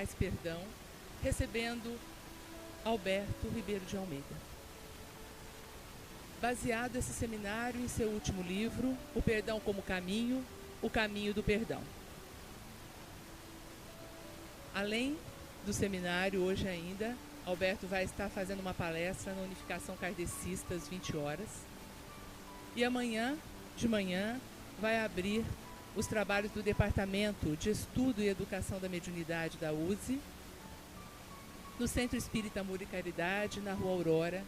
Mais Perdão, recebendo Alberto Ribeiro de Almeida. Baseado esse seminário em seu último livro, O Perdão como Caminho, o Caminho do Perdão. Além do seminário, hoje ainda, Alberto vai estar fazendo uma palestra na Unificação Kardecista às 20 horas. E amanhã, de manhã, vai abrir os trabalhos do Departamento de Estudo e Educação da Mediunidade da USE, no Centro Espírita Amor e Caridade, na Rua Aurora,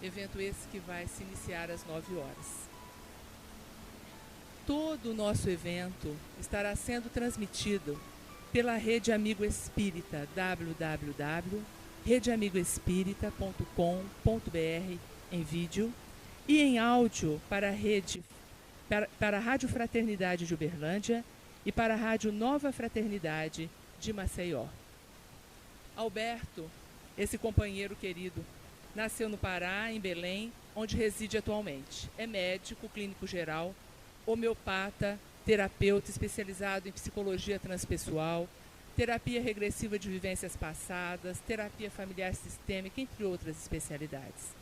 evento esse que vai se iniciar às 9 horas. Todo o nosso evento estará sendo transmitido pela Rede Amigo Espírita, www.redeamigoespírita.com.br em vídeo e em áudio para a Rádio Fraternidade de Uberlândia e para a Rádio Nova Fraternidade de Maceió. Alberto, esse companheiro querido, nasceu no Pará, em Belém, onde reside atualmente. É médico, clínico geral, homeopata, terapeuta especializado em psicologia transpessoal, terapia regressiva de vivências passadas, terapia familiar sistêmica, entre outras especialidades.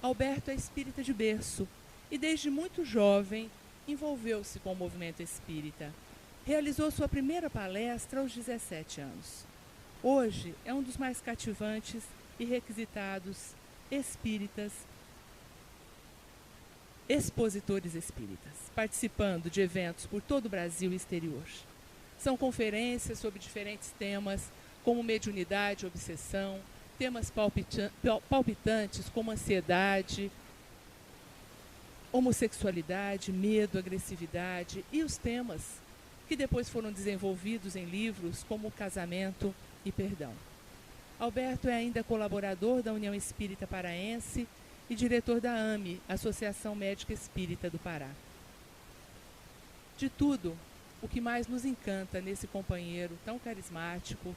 Alberto é espírita de berço e desde muito jovem envolveu-se com o movimento espírita. Realizou sua primeira palestra aos 17 anos. Hoje é um dos mais cativantes e requisitados espíritas, expositores espíritas, participando de eventos por todo o Brasil e exterior. São conferências sobre diferentes temas, como mediunidade, obsessão, temas palpitantes como ansiedade, homossexualidade, medo, agressividade e os temas que depois foram desenvolvidos em livros como Casamento e Perdão. Alberto é ainda colaborador da União Espírita Paraense e diretor da AME, Associação Médica Espírita do Pará. De tudo, o que mais nos encanta nesse companheiro tão carismático,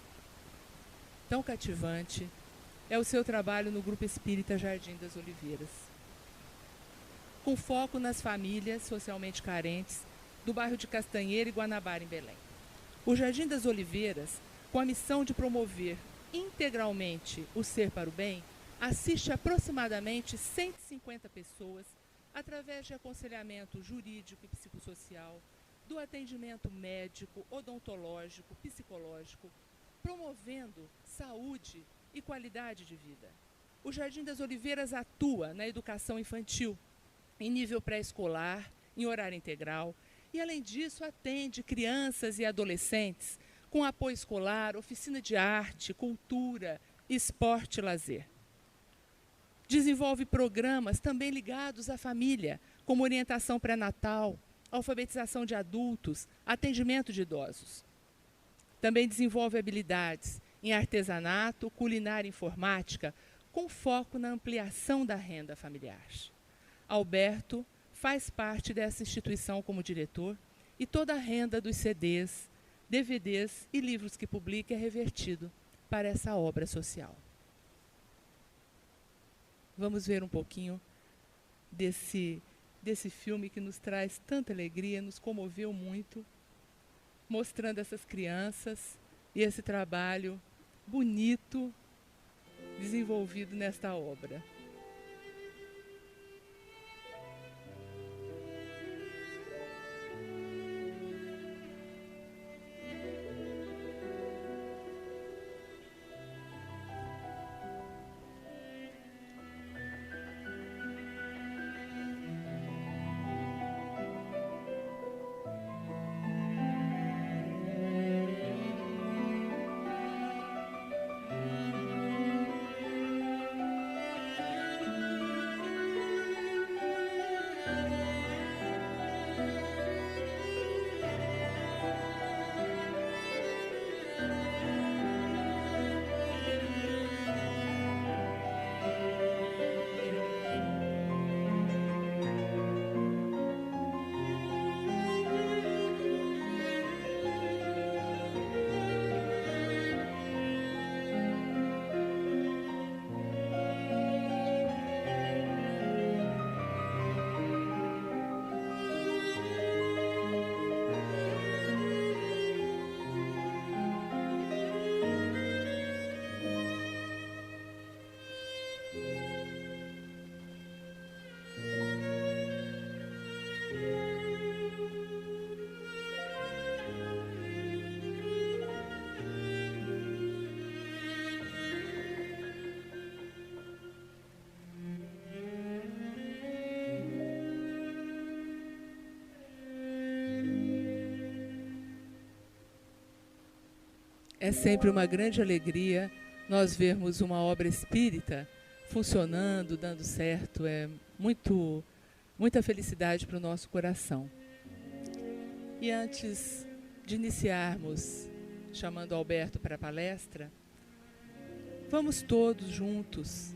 tão cativante, é o seu trabalho no Grupo Espírita Jardim das Oliveiras, com foco nas famílias socialmente carentes do bairro de Castanheira e Guanabara, em Belém. O Jardim das Oliveiras, com a missão de promover integralmente o ser para o bem, assiste aproximadamente 150 pessoas através de aconselhamento jurídico e psicossocial, do atendimento médico, odontológico, psicológico, promovendo saúde e qualidade de vida. O Jardim das Oliveiras atua na educação infantil, em nível pré-escolar, em horário integral, e, além disso, atende crianças e adolescentes com apoio escolar, oficina de arte, cultura, esporte e lazer. Desenvolve programas também ligados à família, como orientação pré-natal, alfabetização de adultos, atendimento de idosos. Também desenvolve habilidades em artesanato, culinária e informática, com foco na ampliação da renda familiar. Alberto faz parte dessa instituição como diretor e toda a renda dos CDs, DVDs e livros que publica é revertido para essa obra social. Vamos ver um pouquinho desse filme que nos traz tanta alegria, nos comoveu muito, mostrando essas crianças e esse trabalho bonito desenvolvido nesta obra. É sempre uma grande alegria nós vermos uma obra espírita funcionando, dando certo. É muita felicidade para o nosso coração. E antes de iniciarmos, chamando Alberto para a palestra, vamos todos juntos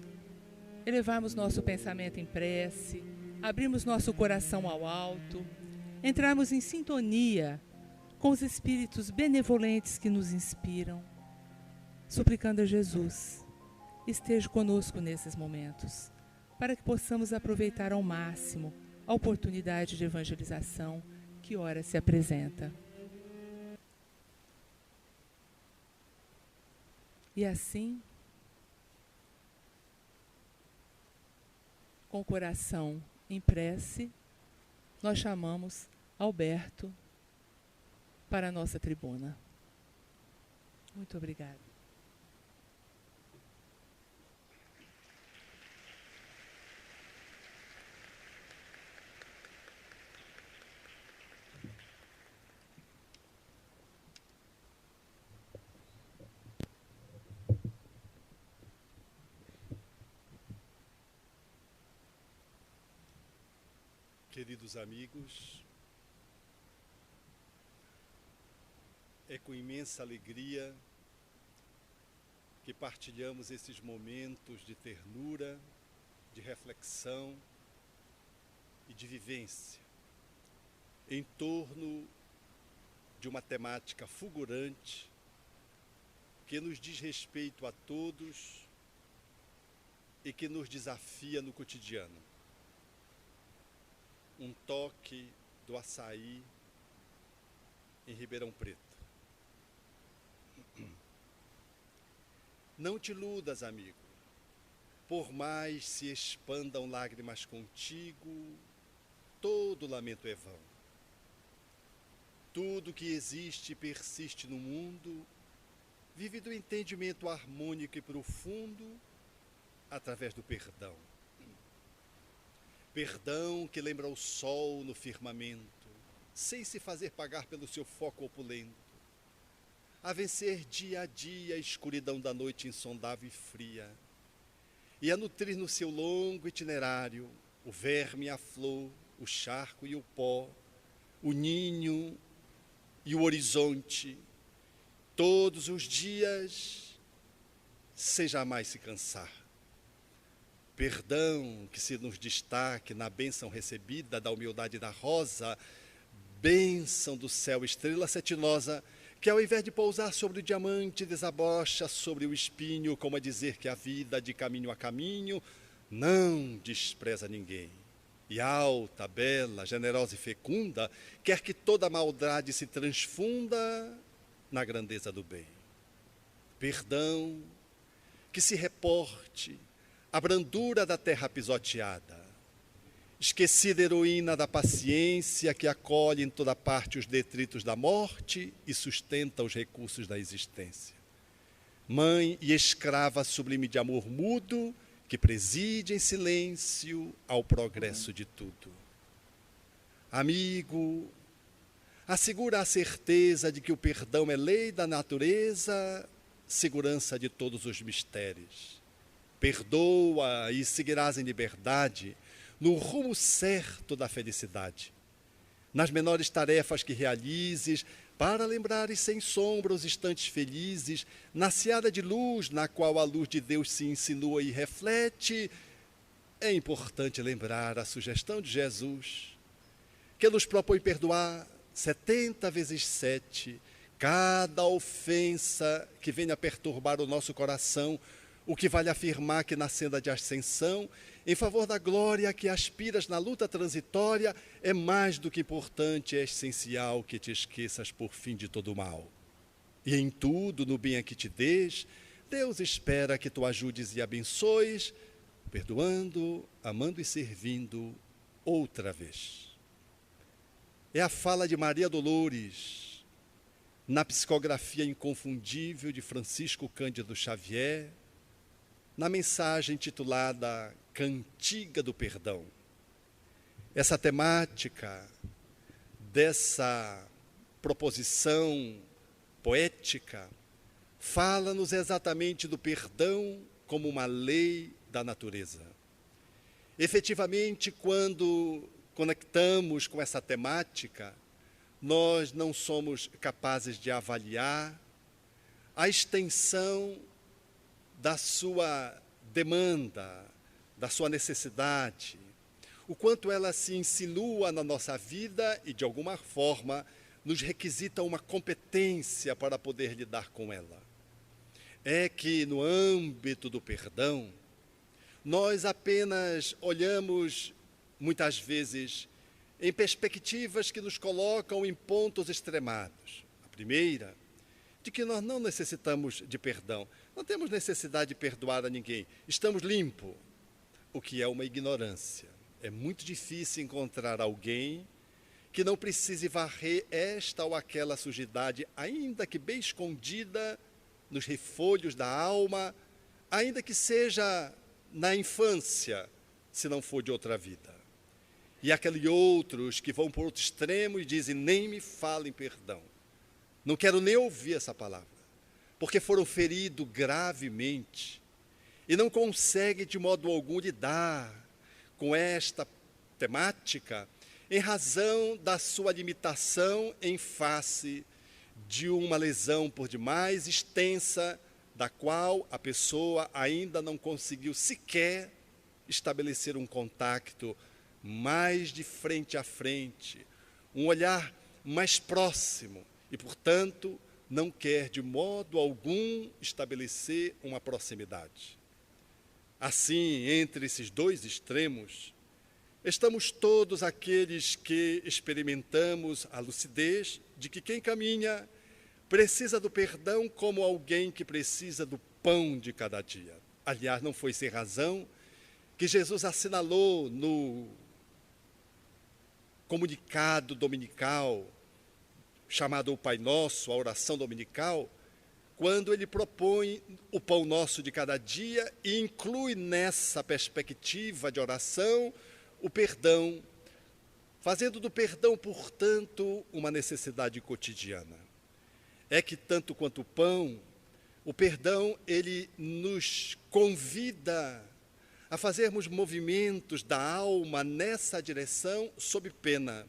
elevarmos nosso pensamento em prece, abrirmos nosso coração ao alto, entrarmos em sintonia com os espíritos benevolentes que nos inspiram, suplicando a Jesus, esteja conosco nesses momentos, para que possamos aproveitar ao máximo a oportunidade de evangelização que ora se apresenta. E assim, com o coração em prece, nós chamamos Alberto para a nossa tribuna. Muito obrigada. Queridos amigos, é com imensa alegria que partilhamos esses momentos de ternura, de reflexão e de vivência em torno de uma temática fulgurante que nos diz respeito a todos e que nos desafia no cotidiano. Um toque do açaí em Ribeirão Preto. Não te iludas, amigo. Por mais se expandam lágrimas contigo, todo lamento é vão. Tudo que existe e persiste no mundo vive do entendimento harmônico e profundo através do perdão. Perdão que lembra o sol no firmamento, sem se fazer pagar pelo seu foco opulento, a vencer dia a dia a escuridão da noite insondável e fria, e a nutrir no seu longo itinerário o verme e a flor, o charco e o pó, o ninho e o horizonte, todos os dias, sem jamais se cansar. Perdão que se nos destaque na bênção recebida da humildade da rosa, bênção do céu, estrela setinosa, que ao invés de pousar sobre o diamante, desabrocha sobre o espinho, como a dizer que a vida de caminho a caminho não despreza ninguém. E alta, bela, generosa e fecunda, quer que toda maldade se transfunda na grandeza do bem. Perdão que se reporte a brandura da terra pisoteada, esquecida heroína da paciência que acolhe em toda parte os detritos da morte e sustenta os recursos da existência. Mãe e escrava sublime de amor mudo que preside em silêncio ao progresso de tudo. Amigo, assegura a certeza de que o perdão é lei da natureza, segurança de todos os mistérios. Perdoa e seguirás em liberdade no rumo certo da felicidade. Nas menores tarefas que realizes, para lembrares sem sombra os instantes felizes, na seara de luz na qual a luz de Deus se insinua e reflete, é importante lembrar a sugestão de Jesus, que nos propõe perdoar 70 vezes 7, cada ofensa que venha perturbar o nosso coração, o que vale afirmar que na senda de ascensão, em favor da glória que aspiras na luta transitória, é mais do que importante, é essencial que te esqueças por fim de todo o mal. E em tudo, no bem a que te des, Deus espera que tu ajudes e abençoes, perdoando, amando e servindo outra vez. É a fala de Maria Dolores, na psicografia inconfundível de Francisco Cândido Xavier, na mensagem intitulada Cantiga do Perdão. Essa temática dessa proposição poética fala-nos exatamente do perdão como uma lei da natureza. Efetivamente, quando conectamos com essa temática, nós não somos capazes de avaliar a extensão da sua demanda, da sua necessidade, o quanto ela se insinua na nossa vida e, de alguma forma, nos requisita uma competência para poder lidar com ela. É que, no âmbito do perdão, nós apenas olhamos, muitas vezes, em perspectivas que nos colocam em pontos extremados. A primeira, de que nós não necessitamos de perdão, não temos necessidade de perdoar a ninguém, estamos limpos, o que é uma ignorância. É muito difícil encontrar alguém que não precise varrer esta ou aquela sujidade, ainda que bem escondida nos refolhos da alma, ainda que seja na infância, se não for de outra vida. E aqueles outros que vão por outro extremo e dizem, nem me falem perdão. Não quero nem ouvir essa palavra, porque foram feridos gravemente e não conseguem de modo algum lidar com esta temática em razão da sua limitação em face de uma lesão por demais extensa, da qual a pessoa ainda não conseguiu sequer estabelecer um contato mais de frente a frente, um olhar mais próximo e, portanto, não quer de modo algum estabelecer uma proximidade. Assim, entre esses dois extremos, estamos todos aqueles que experimentamos a lucidez de que quem caminha precisa do perdão como alguém que precisa do pão de cada dia. Aliás, não foi sem razão que Jesus assinalou no comunicado dominical, chamado o Pai Nosso, a oração dominical, quando ele propõe o pão nosso de cada dia e inclui nessa perspectiva de oração o perdão, fazendo do perdão, portanto, uma necessidade cotidiana. É que tanto quanto o pão, o perdão, ele nos convida a fazermos movimentos da alma nessa direção, sob pena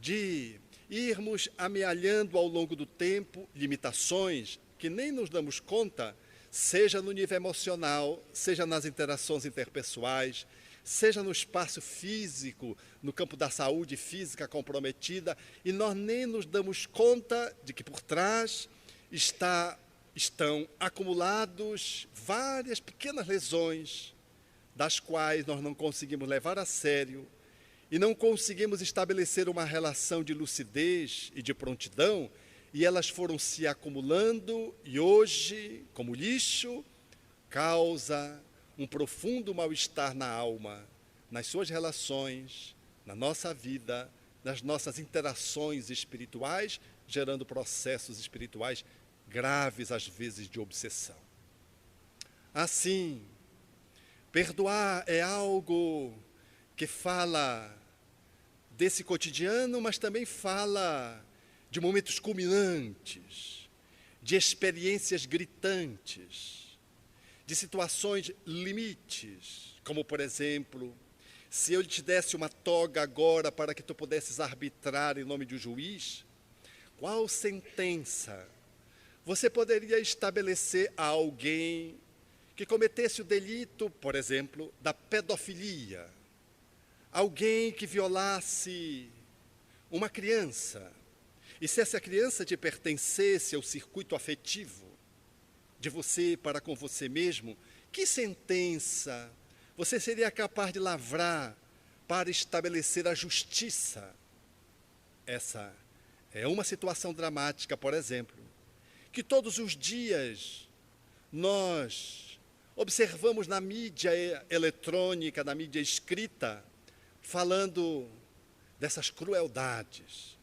de irmos amealhando ao longo do tempo limitações que nem nos damos conta, seja no nível emocional, seja nas interações interpessoais, seja no espaço físico, no campo da saúde física comprometida, e nós nem nos damos conta de que por trás estão acumulados várias pequenas lesões, das quais nós não conseguimos levar a sério e não conseguimos estabelecer uma relação de lucidez e de prontidão, e elas foram se acumulando e hoje, como lixo, causa um profundo mal-estar na alma, nas suas relações, na nossa vida, nas nossas interações espirituais, gerando processos espirituais graves, às vezes, de obsessão. Assim, perdoar é algo que fala desse cotidiano, mas também fala de momentos culminantes, de experiências gritantes, de situações limites, como, por exemplo, se eu te desse uma toga agora para que tu pudesses arbitrar em nome de um juiz, qual sentença você poderia estabelecer a alguém que cometesse o delito, por exemplo, da pedofilia, alguém que violasse uma criança, e se essa criança te pertencesse ao circuito afetivo de você para com você mesmo, que sentença você seria capaz de lavrar para estabelecer a justiça? Essa é uma situação dramática, por exemplo, que todos os dias nós observamos na mídia eletrônica, na mídia escrita, falando dessas crueldades.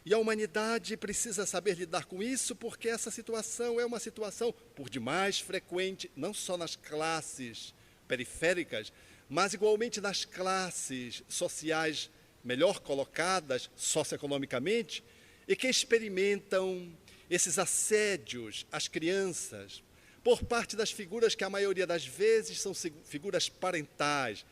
E a humanidade precisa saber lidar com isso, porque essa situação é uma situação por demais frequente, não só nas classes periféricas, mas igualmente nas classes sociais melhor colocadas socioeconomicamente e que experimentam esses assédios às crianças por parte das figuras que a maioria das vezes são figuras parentais,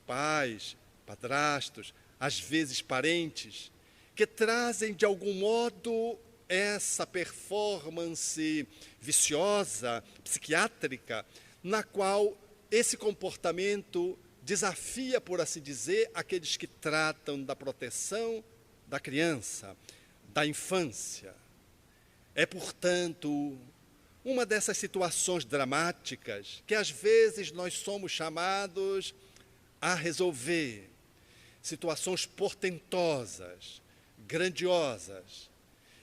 pais, padrastos, às vezes parentes, que trazem de algum modo essa performance viciosa, psiquiátrica, na qual esse comportamento desafia, por assim dizer, aqueles que tratam da proteção da criança, da infância. É, portanto, uma dessas situações dramáticas que às vezes nós somos chamados a resolver, situações portentosas, grandiosas,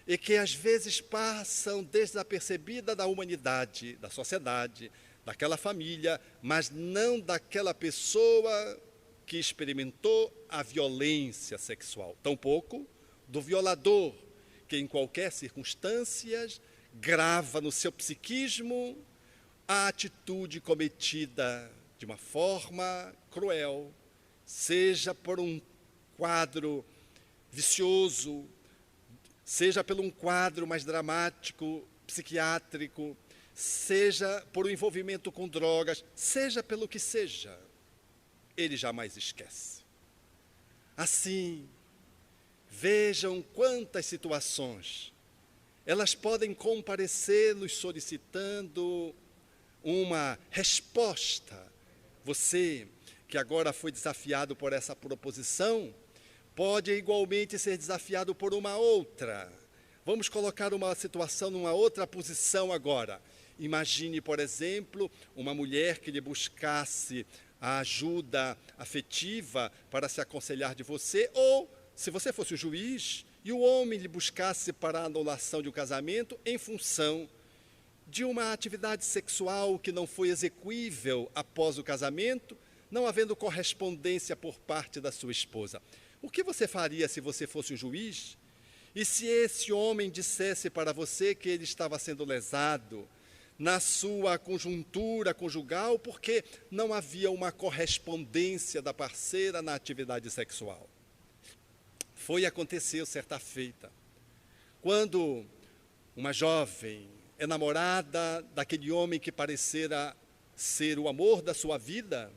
e que às vezes passam desapercebida da humanidade, da sociedade, daquela família, mas não daquela pessoa que experimentou a violência sexual. Tampouco do violador, que em qualquer circunstância grava no seu psiquismo a atitude cometida de uma forma cruel, seja por um quadro vicioso, seja por um quadro mais dramático, psiquiátrico, seja por um envolvimento com drogas, seja pelo que seja, ele jamais esquece. Assim, vejam quantas situações elas podem comparecer nos solicitando uma resposta. Você, que agora foi desafiado por essa proposição, pode igualmente ser desafiado por uma outra. Vamos colocar uma situação numa outra posição agora. Imagine, por exemplo, uma mulher que lhe buscasse a ajuda afetiva para se aconselhar de você, ou, se você fosse o juiz, e o homem lhe buscasse para a anulação de um casamento em função de uma atividade sexual que não foi execuível após o casamento, não havendo correspondência por parte da sua esposa. O que você faria se você fosse o juiz? E se esse homem dissesse para você que ele estava sendo lesado na sua conjuntura conjugal porque não havia uma correspondência da parceira na atividade sexual? Foi e aconteceu certa feita, quando uma jovem é namorada daquele homem que parecera ser o amor da sua vida,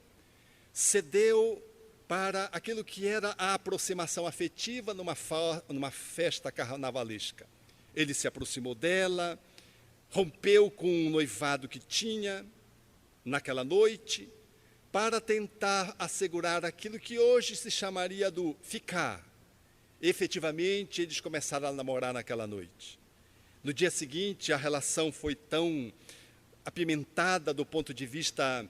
cedeu para aquilo que era a aproximação afetiva numa festa carnavalesca. Ele se aproximou dela, rompeu com um noivado que tinha naquela noite, para tentar assegurar aquilo que hoje se chamaria do ficar. Efetivamente, eles começaram a namorar naquela noite. No dia seguinte, a relação foi tão apimentada do ponto de vista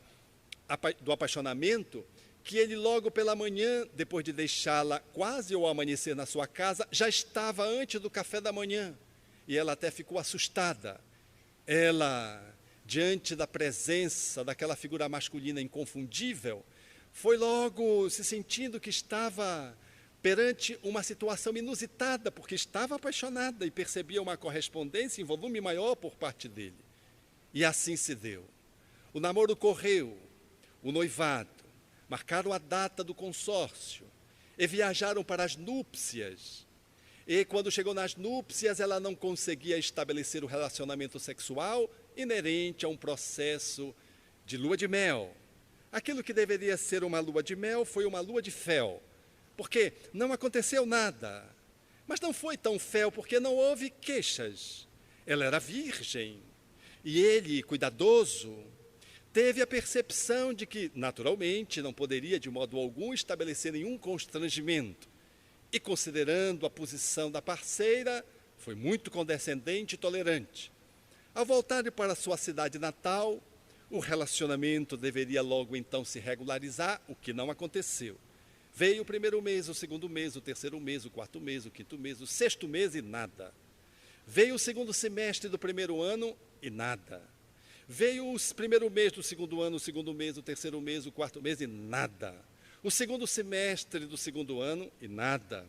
do apaixonamento, que ele logo pela manhã, depois de deixá-la quase ao amanhecer na sua casa, já estava antes do café da manhã. E ela até ficou assustada. Ela, diante da presença daquela figura masculina inconfundível, foi logo se sentindo que estava perante uma situação inusitada, porque estava apaixonada e percebia uma correspondência em volume maior por parte dele. E assim se deu. O namoro correu, o noivado, marcaram a data do consórcio e viajaram para as núpcias. E quando chegou nas núpcias, ela não conseguia estabelecer o relacionamento sexual inerente a um processo de lua de mel. Aquilo que deveria ser uma lua de mel foi uma lua de fel, porque não aconteceu nada. Mas não foi tão fel, porque não houve queixas. Ela era virgem. E ele, cuidadoso, teve a percepção de que, naturalmente, não poderia de modo algum estabelecer nenhum constrangimento. E, considerando a posição da parceira, foi muito condescendente e tolerante. Ao voltarem para sua cidade natal, o relacionamento deveria logo então se regularizar, o que não aconteceu. Veio o primeiro mês, o segundo mês, o terceiro mês, o quarto mês, o quinto mês, o sexto mês e nada. Veio o segundo semestre do primeiro ano e nada. Veio o primeiro mês do segundo ano, o segundo mês, o terceiro mês, o quarto mês e nada. O segundo semestre do segundo ano e nada.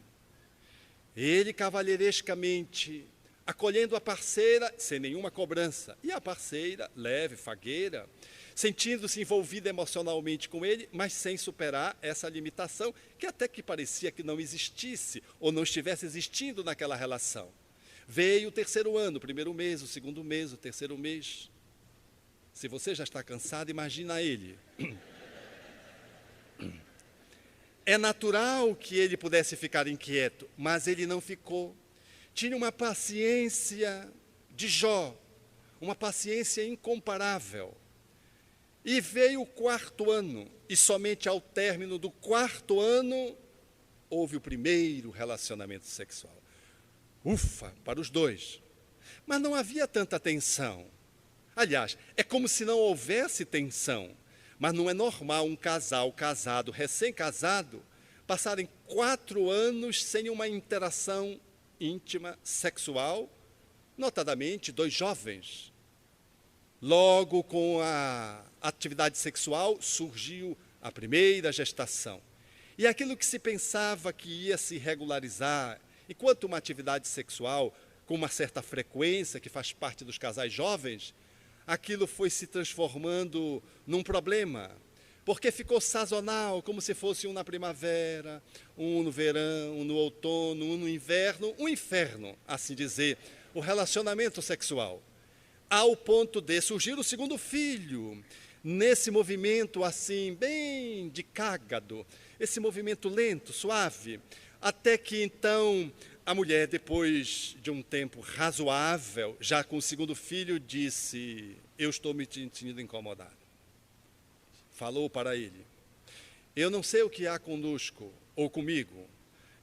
Ele, cavalheirescamente, acolhendo a parceira sem nenhuma cobrança. E a parceira, leve, fagueira, sentindo-se envolvida emocionalmente com ele, mas sem superar essa limitação, que até que parecia que não existisse ou não estivesse existindo naquela relação. Veio o terceiro ano, o primeiro mês, o segundo mês, o terceiro mês. Se você já está cansado, imagina ele. É natural que ele pudesse ficar inquieto, mas ele não ficou. Tinha uma paciência de Jó, uma paciência incomparável. E veio o quarto ano, e somente ao término do quarto ano, houve o primeiro relacionamento sexual. Ufa, para os dois. Mas não havia tanta tensão. Aliás, é como se não houvesse tensão. Mas não é normal um casal casado, recém-casado, passarem 4 anos sem uma interação íntima, sexual, notadamente 2 jovens. Logo com a atividade sexual surgiu a primeira gestação. E aquilo que se pensava que ia se regularizar, enquanto uma atividade sexual com uma certa frequência, que faz parte dos casais jovens, aquilo foi se transformando num problema, porque ficou sazonal, como se fosse um na primavera, um no verão, um no outono, um no inverno, um inferno, assim dizer, o relacionamento sexual. Ao ponto de surgir o segundo filho, nesse movimento assim, bem de cágado, esse movimento lento, suave, até que então a mulher, depois de um tempo razoável, já com o segundo filho, disse: eu estou me sentindo incomodado. Falou para ele: eu não sei o que há conosco ou comigo.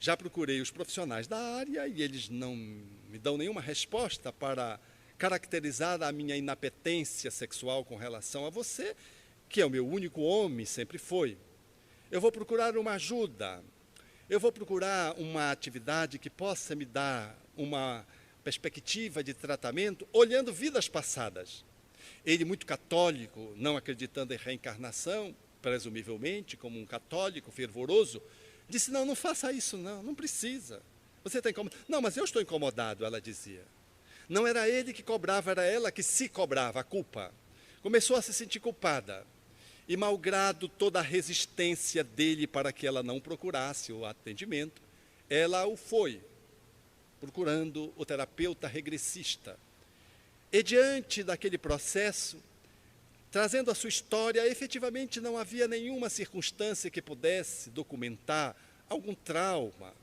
Já procurei os profissionais da área e eles não me dão nenhuma resposta para caracterizar a minha inapetência sexual com relação a você, que é o meu único homem, sempre foi. Eu vou procurar uma ajuda. Eu vou procurar uma atividade que possa me dar uma perspectiva de tratamento, olhando vidas passadas. Ele, muito católico, não acreditando em reencarnação, presumivelmente, como um católico fervoroso, disse: não faça isso, não precisa. Você está incomodado? Não, mas eu estou incomodado, ela dizia. Não era ele que cobrava, era ela que se cobrava a culpa. Começou a se sentir culpada. E, malgrado toda a resistência dele para que ela não procurasse o atendimento, ela o foi, procurando o terapeuta regressista. E, diante daquele processo, trazendo a sua história, efetivamente não havia nenhuma circunstância que pudesse documentar algum trauma.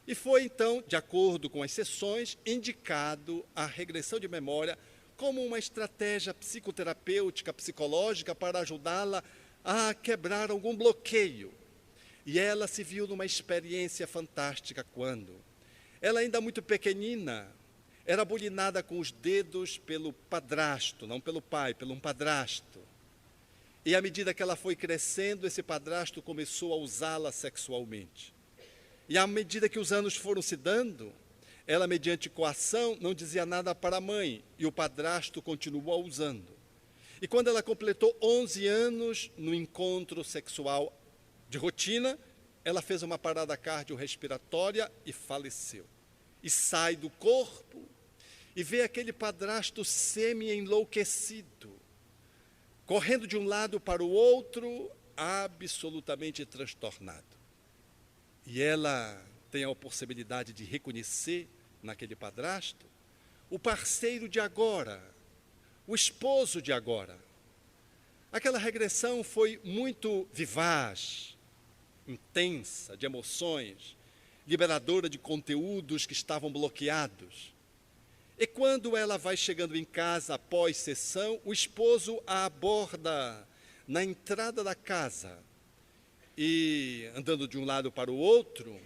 E foi, então, de acordo com as sessões, indicado a regressão de memória como uma estratégia psicoterapêutica, psicológica, para ajudá-la a quebrar algum bloqueio. E ela se viu numa experiência fantástica quando ela, ainda muito pequenina, era bulinada com os dedos pelo padrasto, não pelo pai, pelo um padrasto. E à medida que ela foi crescendo, esse padrasto começou a usá-la sexualmente. E à medida que os anos foram se dando, ela, mediante coação, não dizia nada para a mãe, e o padrasto continuou a usando. E quando ela completou 11 anos, no encontro sexual de rotina, ela fez uma parada cardiorrespiratória e faleceu. E sai do corpo e vê aquele padrasto semi-enlouquecido, correndo de um lado para o outro, absolutamente transtornado. E ela tem a possibilidade de reconhecer naquele padrasto o parceiro de agora, o esposo de agora. Aquela regressão foi muito vivaz, intensa, de emoções, liberadora de conteúdos que estavam bloqueados. E quando ela vai chegando em casa após sessão, o esposo a aborda na entrada da casa e, andando de um lado para o outro,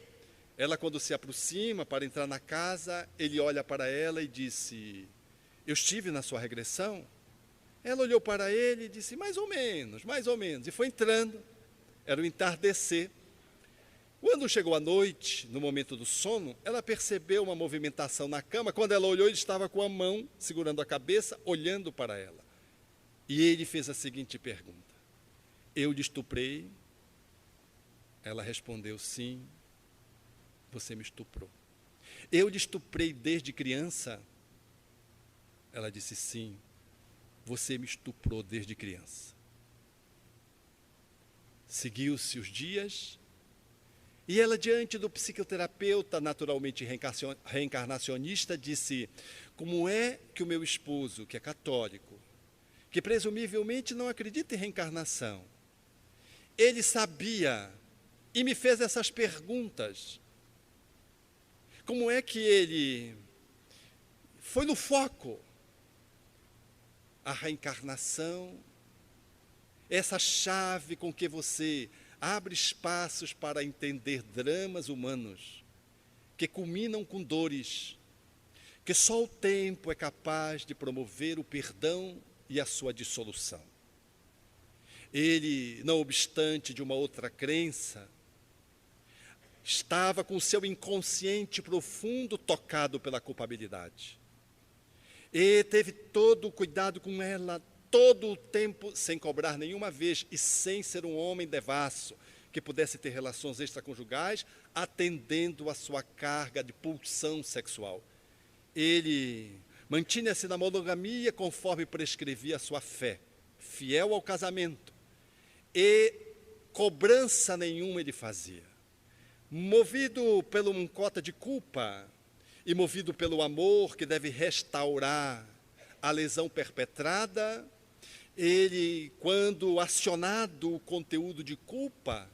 ela, quando se aproxima para entrar na casa, ele olha para ela e disse: eu estive na sua regressão? Ela olhou para ele e disse: mais ou menos, e foi entrando. Era o entardecer. Quando chegou a noite, no momento do sono, ela percebeu uma movimentação na cama. Quando ela olhou, ele estava com a mão segurando a cabeça, olhando para ela. E ele fez a seguinte pergunta: eu lhe estuprei? Ela respondeu: sim, você me estuprou. Eu lhe estuprei desde criança? Ela disse: sim, você me estuprou desde criança. Seguiu-se os dias E ela, diante do psicoterapeuta naturalmente reencarnacionista, disse: como é que o meu esposo, que é católico, que presumivelmente não acredita em reencarnação, ele sabia e me fez essas perguntas? Como é que ele foi no foco? A reencarnação, essa chave com que você abre espaços para entender dramas humanos que culminam com dores, que só o tempo é capaz de promover o perdão e a sua dissolução. Ele, não obstante de uma outra crença, estava com seu inconsciente profundo tocado pela culpabilidade. E teve todo o cuidado com ela, todo o tempo, sem cobrar nenhuma vez e sem ser um homem devasso, que pudesse ter relações extraconjugais, atendendo a sua carga de pulsão sexual. Ele mantinha-se na monogamia conforme prescrevia a sua fé, fiel ao casamento, e cobrança nenhuma ele fazia. Movido pela uma cota de culpa e movido pelo amor que deve restaurar a lesão perpetrada, ele, quando acionado o conteúdo de culpa,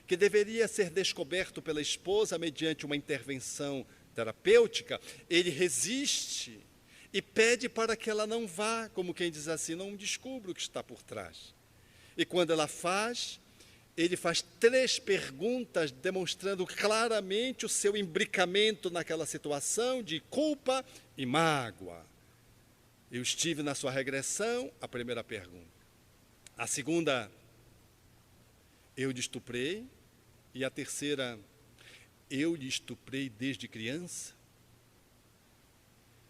que deveria ser descoberto pela esposa mediante uma intervenção terapêutica, ele resiste e pede para que ela não vá, como quem diz assim, não descubra o que está por trás. E quando ela faz, ele faz 3 perguntas demonstrando claramente o seu imbricamento naquela situação de culpa e mágoa. Eu estive na sua regressão, a primeira pergunta. A segunda, eu lhe estuprei. E a terceira, eu lhe estuprei desde criança.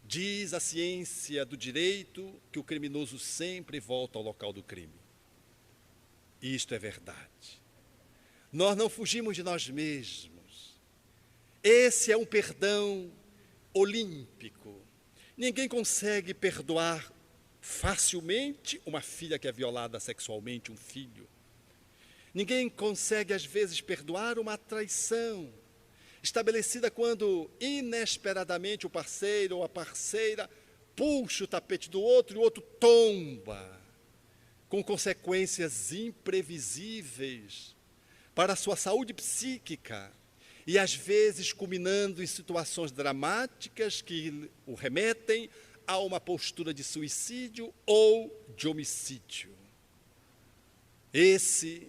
Diz a ciência do direito que o criminoso sempre volta ao local do crime. E isto é verdade. Nós não fugimos de nós mesmos. Esse é um perdão olímpico. Ninguém consegue perdoar facilmente uma filha que é violada sexualmente, um filho. Ninguém consegue, às vezes, perdoar uma traição estabelecida quando, inesperadamente, o parceiro ou a parceira puxa o tapete do outro e o outro tomba, com consequências imprevisíveis para a sua saúde psíquica e, às vezes, culminando em situações dramáticas que o remetem a uma postura de suicídio ou de homicídio. Esse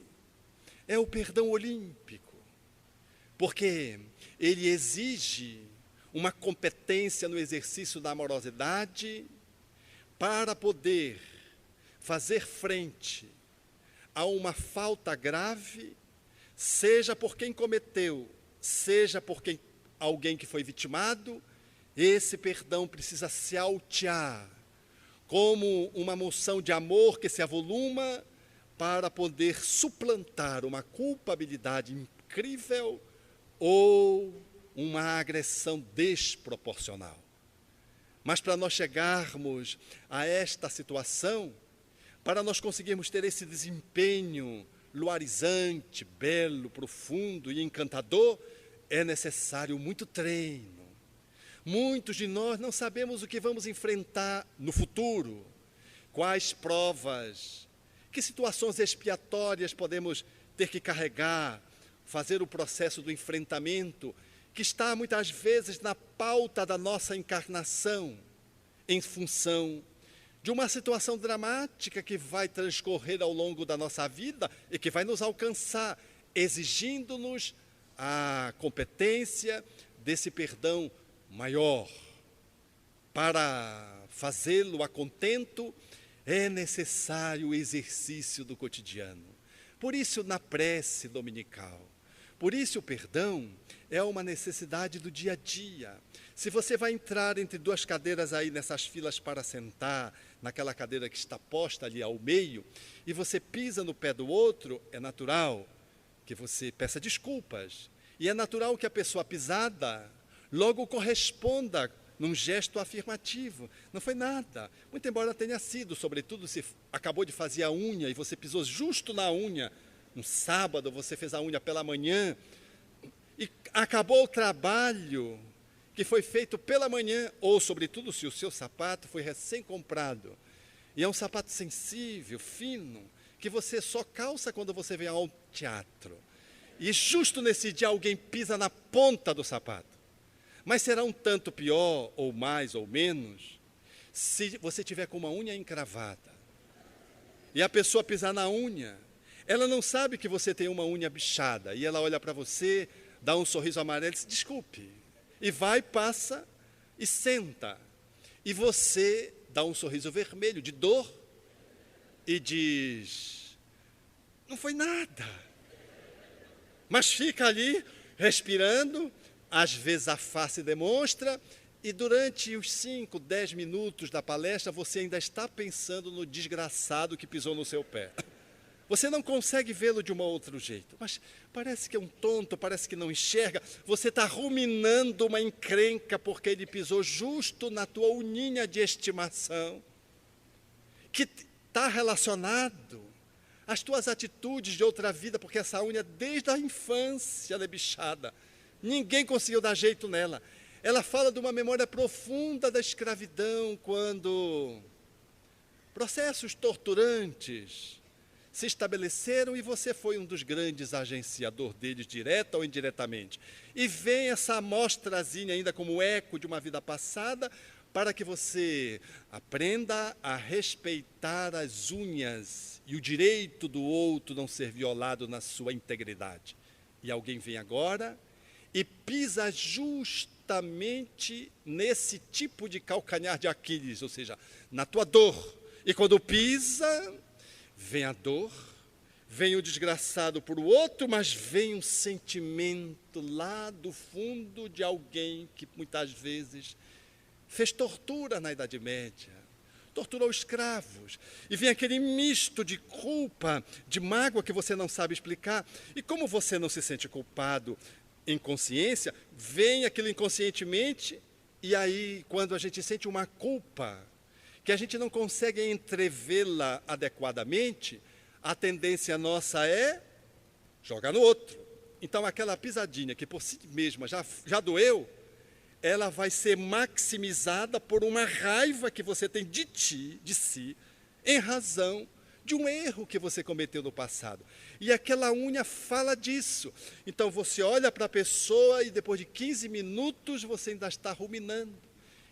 é o perdão olímpico, porque ele exige uma competência no exercício da amorosidade para poder fazer frente a uma falta grave, seja por quem cometeu, seja por alguém que foi vitimado. Esse perdão precisa se altear como uma moção de amor que se avoluma para poder suplantar uma culpabilidade incrível ou uma agressão desproporcional. Mas para nós chegarmos a esta situação, para nós conseguirmos ter esse desempenho luarizante, belo, profundo e encantador, é necessário muito treino. Muitos de nós não sabemos o que vamos enfrentar no futuro, quais provas, que situações expiatórias podemos ter que carregar, fazer o processo do enfrentamento, que está muitas vezes na pauta da nossa encarnação, em função de uma situação dramática que vai transcorrer ao longo da nossa vida e que vai nos alcançar, exigindo-nos a competência desse perdão maior. Para fazê-lo a contento, é necessário o exercício do cotidiano. Por isso, na prece dominical, por isso o perdão é uma necessidade do dia a dia. Se você vai entrar entre 2 cadeiras aí nessas filas para sentar, naquela cadeira que está posta ali ao meio, e você pisa no pé do outro, é natural que você peça desculpas. E é natural que a pessoa pisada logo corresponda num gesto afirmativo. Não foi nada. Muito embora tenha sido, sobretudo se acabou de fazer a unha e você pisou justo na unha. Um sábado você fez a unha pela manhã. e acabou o trabalho que foi feito pela manhã, ou sobretudo se o seu sapato foi recém-comprado, e é um sapato sensível, fino, que você só calça quando você vem ao teatro. E justo nesse dia alguém pisa na ponta do sapato. Mas será um tanto pior, ou mais, ou menos, se você tiver com uma unha encravada. E a pessoa pisar na unha, ela não sabe que você tem uma unha bichada. E ela olha para você, dá um sorriso amarelo e diz, desculpe. E vai, passa e senta. E você dá um sorriso vermelho de dor e diz, não foi nada. Mas fica ali, respirando, às vezes a face demonstra, e durante os 5, 10 minutos da palestra, você ainda está pensando no desgraçado que pisou no seu pé. Você não consegue vê-lo de um outro jeito, mas parece que é um tonto, parece que não enxerga. Você está ruminando uma encrenca porque ele pisou justo na tua uninha de estimação, que está relacionado às tuas atitudes de outra vida, porque essa unha, desde a infância, ela é bichada. Ninguém conseguiu dar jeito nela. Ela fala de uma memória profunda da escravidão, quando processos torturantes se estabeleceram e você foi um dos grandes agenciadores deles, direta ou indiretamente. E vem essa amostrazinha ainda como eco de uma vida passada, para que você aprenda a respeitar as unhas e o direito do outro não ser violado na sua integridade. E alguém vem agora e pisa justamente nesse tipo de calcanhar de Aquiles, ou seja, na tua dor. E quando pisa, vem a dor, vem o desgraçado por o outro, mas vem um sentimento lá do fundo de alguém que muitas vezes fez tortura na Idade Média, torturou escravos, e vem aquele misto de culpa, de mágoa que você não sabe explicar, e como você não se sente culpado em consciência, vem aquilo inconscientemente, e aí quando a gente sente uma culpa, que a gente não consegue entrevê-la adequadamente, a tendência nossa é jogar no outro. Então aquela pisadinha que por si mesma já doeu, ela vai ser maximizada por uma raiva que você tem de si, em razão de um erro que você cometeu no passado. E aquela unha fala disso. Então você olha para a pessoa e depois de 15 minutos você ainda está ruminando.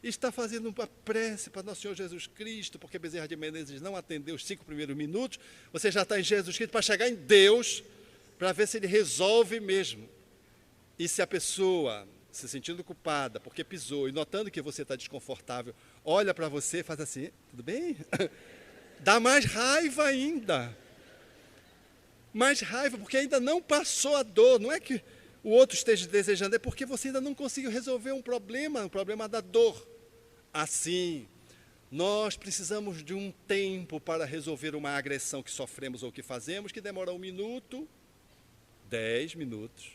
E está fazendo uma prece para Nosso Senhor Jesus Cristo, porque Bezerra de Menezes não atendeu os 5 primeiros minutos. Você já está em Jesus Cristo para chegar em Deus, para ver se Ele resolve mesmo. E se a pessoa se sentindo culpada porque pisou e notando que você está desconfortável, olha para você e faz assim, tudo bem? Dá mais raiva ainda. Mais raiva, porque ainda não passou a dor. Não é que o outro esteja desejando, é porque você ainda não conseguiu resolver um problema da dor. Assim, nós precisamos de um tempo para resolver uma agressão que sofremos ou que fazemos, que demora 1 minuto, 10 minutos,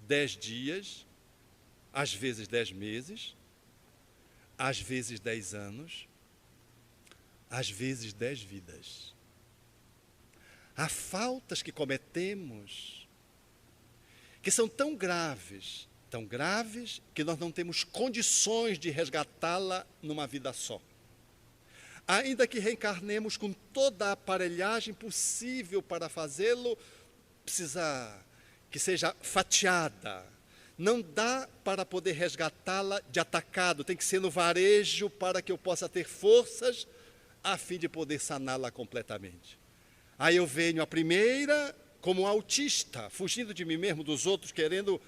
10 dias, às vezes 10 meses, às vezes 10 anos, às vezes 10 vidas. Há faltas que cometemos que são tão graves que nós não temos condições de resgatá-la numa vida só. Ainda que reencarnemos com toda a aparelhagem possível para fazê-lo, precisa que seja fatiada. Não dá para poder resgatá-la de atacado, tem que ser no varejo para que eu possa ter forças a fim de poder saná-la completamente. Aí eu venho a primeira como um autista, fugindo de mim mesmo, dos outros, querendo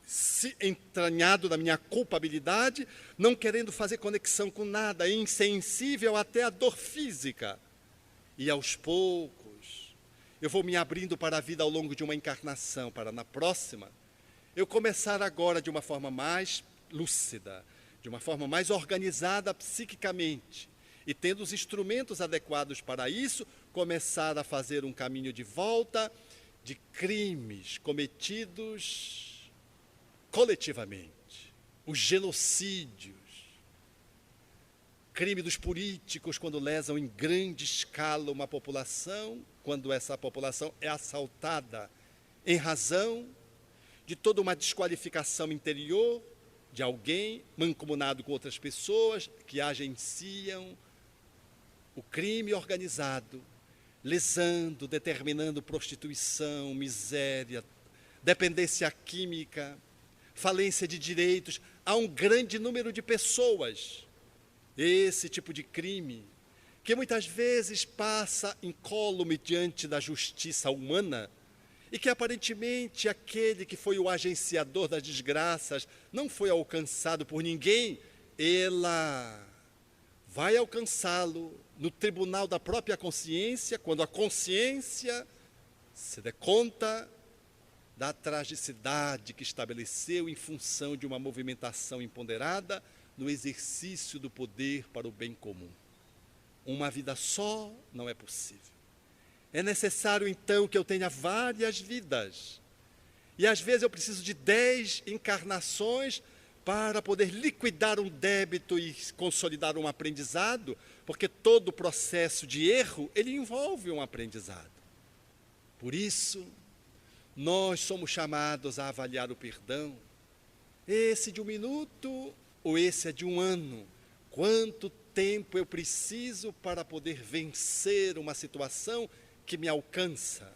se entranhado na minha culpabilidade, não querendo fazer conexão com nada, insensível até a dor física. E aos poucos, eu vou me abrindo para a vida ao longo de uma encarnação, para na próxima, eu começar agora de uma forma mais lúcida, de uma forma mais organizada psiquicamente, e tendo os instrumentos adequados para isso, começar a fazer um caminho de volta de crimes cometidos coletivamente, os genocídios, crime dos políticos quando lesam em grande escala uma população, quando essa população é assaltada em razão de toda uma desqualificação interior de alguém, mancomunado com outras pessoas que agenciam o crime organizado, lesando, determinando prostituição, miséria, dependência química, falência de direitos. Há um grande número de pessoas, esse tipo de crime, que muitas vezes passa incólume diante da justiça humana e que aparentemente aquele que foi o agenciador das desgraças não foi alcançado por ninguém, ela vai alcançá-lo no tribunal da própria consciência, quando a consciência se dê conta da tragicidade que estabeleceu em função de uma movimentação imponderada no exercício do poder para o bem comum. Uma vida só não é possível. É necessário, então, que eu tenha várias vidas. E, às vezes, eu preciso de 10 encarnações para poder liquidar um débito e consolidar um aprendizado, porque todo o processo de erro, ele envolve um aprendizado. Por isso, nós somos chamados a avaliar o perdão. Esse de 1 minuto ou esse é de 1 ano? Quanto tempo eu preciso para poder vencer uma situação que me alcança,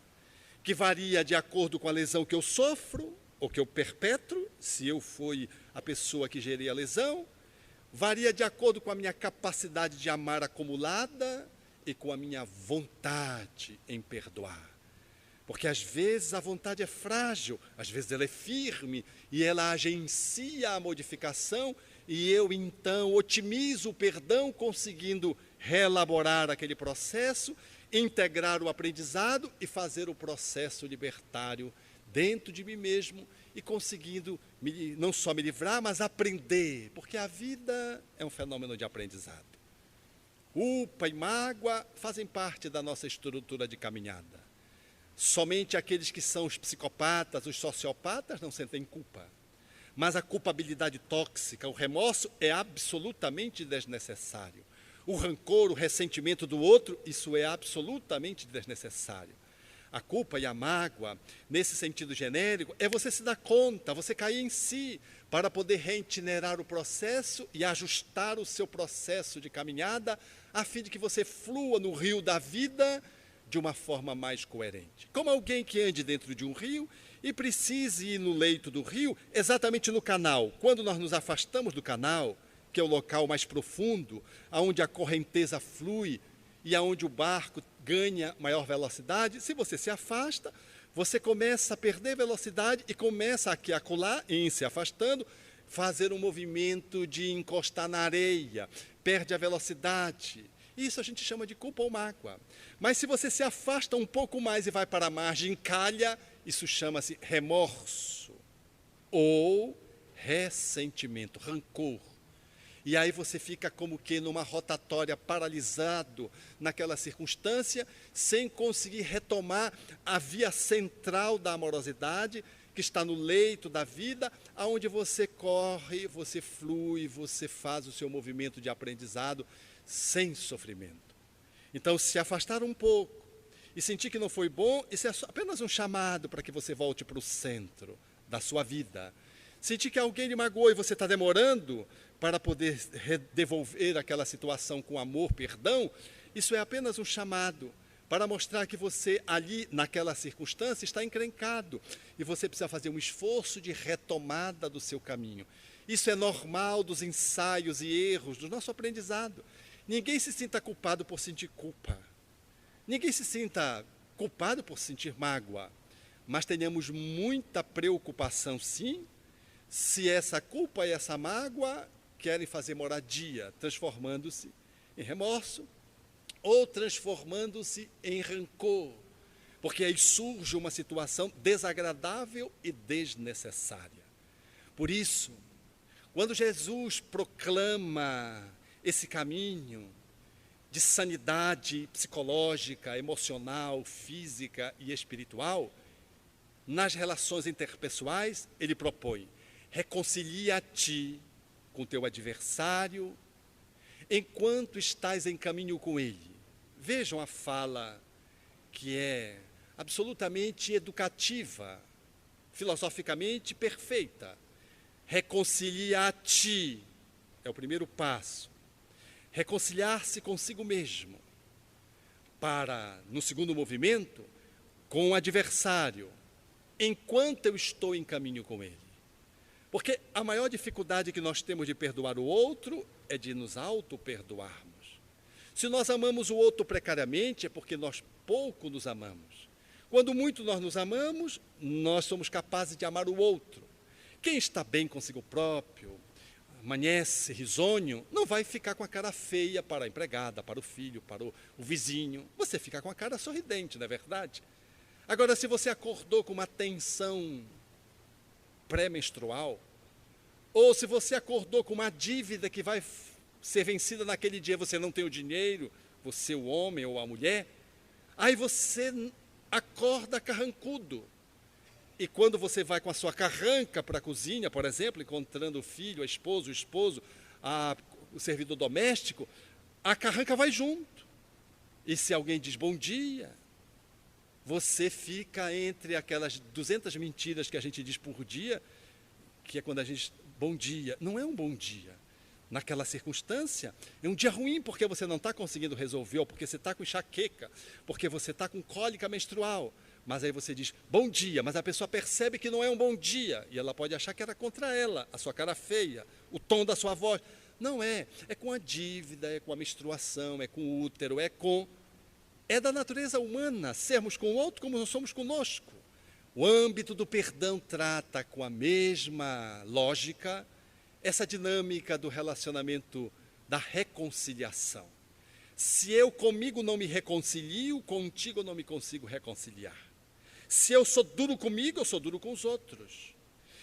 que varia de acordo com a lesão que eu sofro ou que eu perpetro, se eu fui a pessoa que gerei a lesão, varia de acordo com a minha capacidade de amar acumulada e com a minha vontade em perdoar. Porque às vezes a vontade é frágil, às vezes ela é firme e ela agencia a modificação e eu então otimizo o perdão conseguindo reelaborar aquele processo, integrar o aprendizado e fazer o processo libertário dentro de mim mesmo e conseguindo não só me livrar, mas aprender, porque a vida é um fenômeno de aprendizado. Culpa e mágoa fazem parte da nossa estrutura de caminhada. Somente aqueles que são os psicopatas, os sociopatas não sentem culpa. Mas a culpabilidade tóxica, o remorso é absolutamente desnecessário. O rancor, o ressentimento do outro, isso é absolutamente desnecessário. A culpa e a mágoa, nesse sentido genérico, é você se dar conta, você cair em si, para poder reitinerar o processo e ajustar o seu processo de caminhada, a fim de que você flua no rio da vida de uma forma mais coerente. Como alguém que ande dentro de um rio e precise ir no leito do rio, exatamente no canal. Quando nós nos afastamos do canal, que é o local mais profundo, onde a correnteza flui e onde o barco ganha maior velocidade, se você se afasta, você começa a perder velocidade e começa aqui a acolá, em se afastando, fazer um movimento de encostar na areia, perde a velocidade. Isso a gente chama de culpa ou mágoa. Mas se você se afasta um pouco mais e vai para a margem, encalha, isso chama-se remorso ou ressentimento, rancor. E aí você fica como que numa rotatória, paralisado naquela circunstância, sem conseguir retomar a via central da amorosidade, que está no leito da vida, aonde você corre, você flui, você faz o seu movimento de aprendizado sem sofrimento. Então, se afastar um pouco e sentir que não foi bom, isso é apenas um chamado para que você volte para o centro da sua vida. Sentir que alguém lhe magoou e você está demorando para poder devolver aquela situação com amor, perdão, isso é apenas um chamado para mostrar que você ali, naquela circunstância, está encrencado e você precisa fazer um esforço de retomada do seu caminho. Isso é normal dos ensaios e erros do nosso aprendizado. Ninguém se sinta culpado por sentir culpa. Ninguém se sinta culpado por sentir mágoa. Mas tenhamos muita preocupação, sim, se essa culpa e essa mágoa querem fazer moradia, transformando-se em remorso ou transformando-se em rancor, porque aí surge uma situação desagradável e desnecessária. Por isso, quando Jesus proclama esse caminho de sanidade psicológica, emocional, física e espiritual, nas relações interpessoais, ele propõe: reconcilia-te com teu adversário enquanto estás em caminho com ele. Vejam a fala que é absolutamente educativa, filosoficamente perfeita. Reconcilia-te é o primeiro passo. Reconciliar-se consigo mesmo. Para, no segundo movimento, com o adversário, enquanto eu estou em caminho com ele. Porque a maior dificuldade que nós temos de perdoar o outro é de nos auto-perdoarmos. Se nós amamos o outro precariamente, é porque nós pouco nos amamos. Quando muito nós nos amamos, nós somos capazes de amar o outro. Quem está bem consigo próprio, amanhece risonho, não vai ficar com a cara feia para a empregada, para o filho, para o vizinho. Você fica com a cara sorridente, não é verdade? Agora, se você acordou com uma tensão pré-menstrual, ou se você acordou com uma dívida que vai ser vencida naquele dia, você não tem o dinheiro, você o homem ou a mulher, aí você acorda carrancudo. E quando você vai com a sua carranca para a cozinha, por exemplo, encontrando o filho, a esposa, o esposo, o servidor doméstico, a carranca vai junto. E se alguém diz bom dia, você fica entre aquelas 200 mentiras que a gente diz por dia, que é quando a gente diz bom dia. Não é um bom dia. Naquela circunstância, é um dia ruim porque você não está conseguindo resolver, ou porque você está com enxaqueca, porque você está com cólica menstrual. Mas aí você diz, bom dia, mas a pessoa percebe que não é um bom dia, e ela pode achar que era contra ela, a sua cara feia, o tom da sua voz. Não é, é com a dívida, é com a menstruação, é com o útero, é da natureza humana sermos com o outro como nós somos conosco. O âmbito do perdão trata com a mesma lógica essa dinâmica do relacionamento da reconciliação. Se eu comigo não me reconcilio, contigo eu não me consigo reconciliar. Se eu sou duro comigo, eu sou duro com os outros.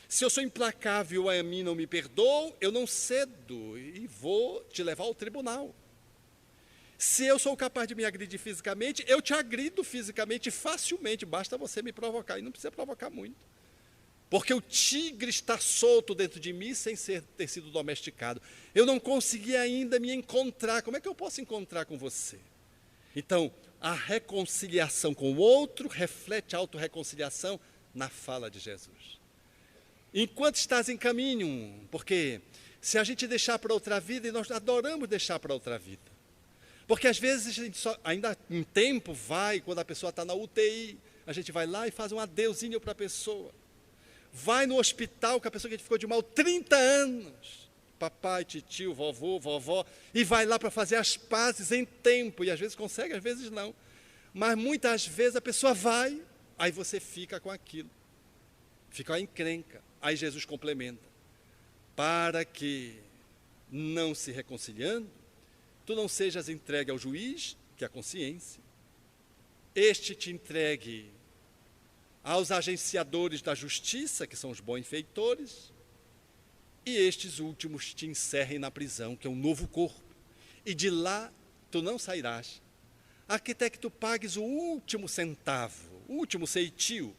Se eu sou implacável a mim não me perdoo, eu não cedo e vou te levar ao tribunal. Se eu sou capaz de me agredir fisicamente, eu te agrido fisicamente facilmente, basta você me provocar, e não precisa provocar muito. Porque o tigre está solto dentro de mim sem ter sido domesticado. Eu não consegui ainda me encontrar. Como é que eu posso encontrar com você? Então, a reconciliação com o outro reflete a autorreconciliação na fala de Jesus. Enquanto estás em caminho, porque se a gente deixar para outra vida, e nós adoramos deixar para outra vida. Porque às vezes a gente só, ainda em tempo vai, quando a pessoa está na UTI, a gente vai lá e faz um adeusinho para a pessoa. Vai no hospital com a pessoa que ficou de mal 30 anos, papai, titio, vovô, vovó, e vai lá para fazer as pazes em tempo, e às vezes consegue, às vezes não. Mas muitas vezes a pessoa vai, aí você fica com aquilo, fica a encrenca. Aí Jesus complementa, para que, não se reconciliando, tu não sejas entregue ao juiz, que é a consciência, este te entregue aos agenciadores da justiça, que são os benfeitores, e estes últimos te encerrem na prisão, que é um novo corpo, e de lá tu não sairás, até que tu pagues o último centavo, o último ceitio,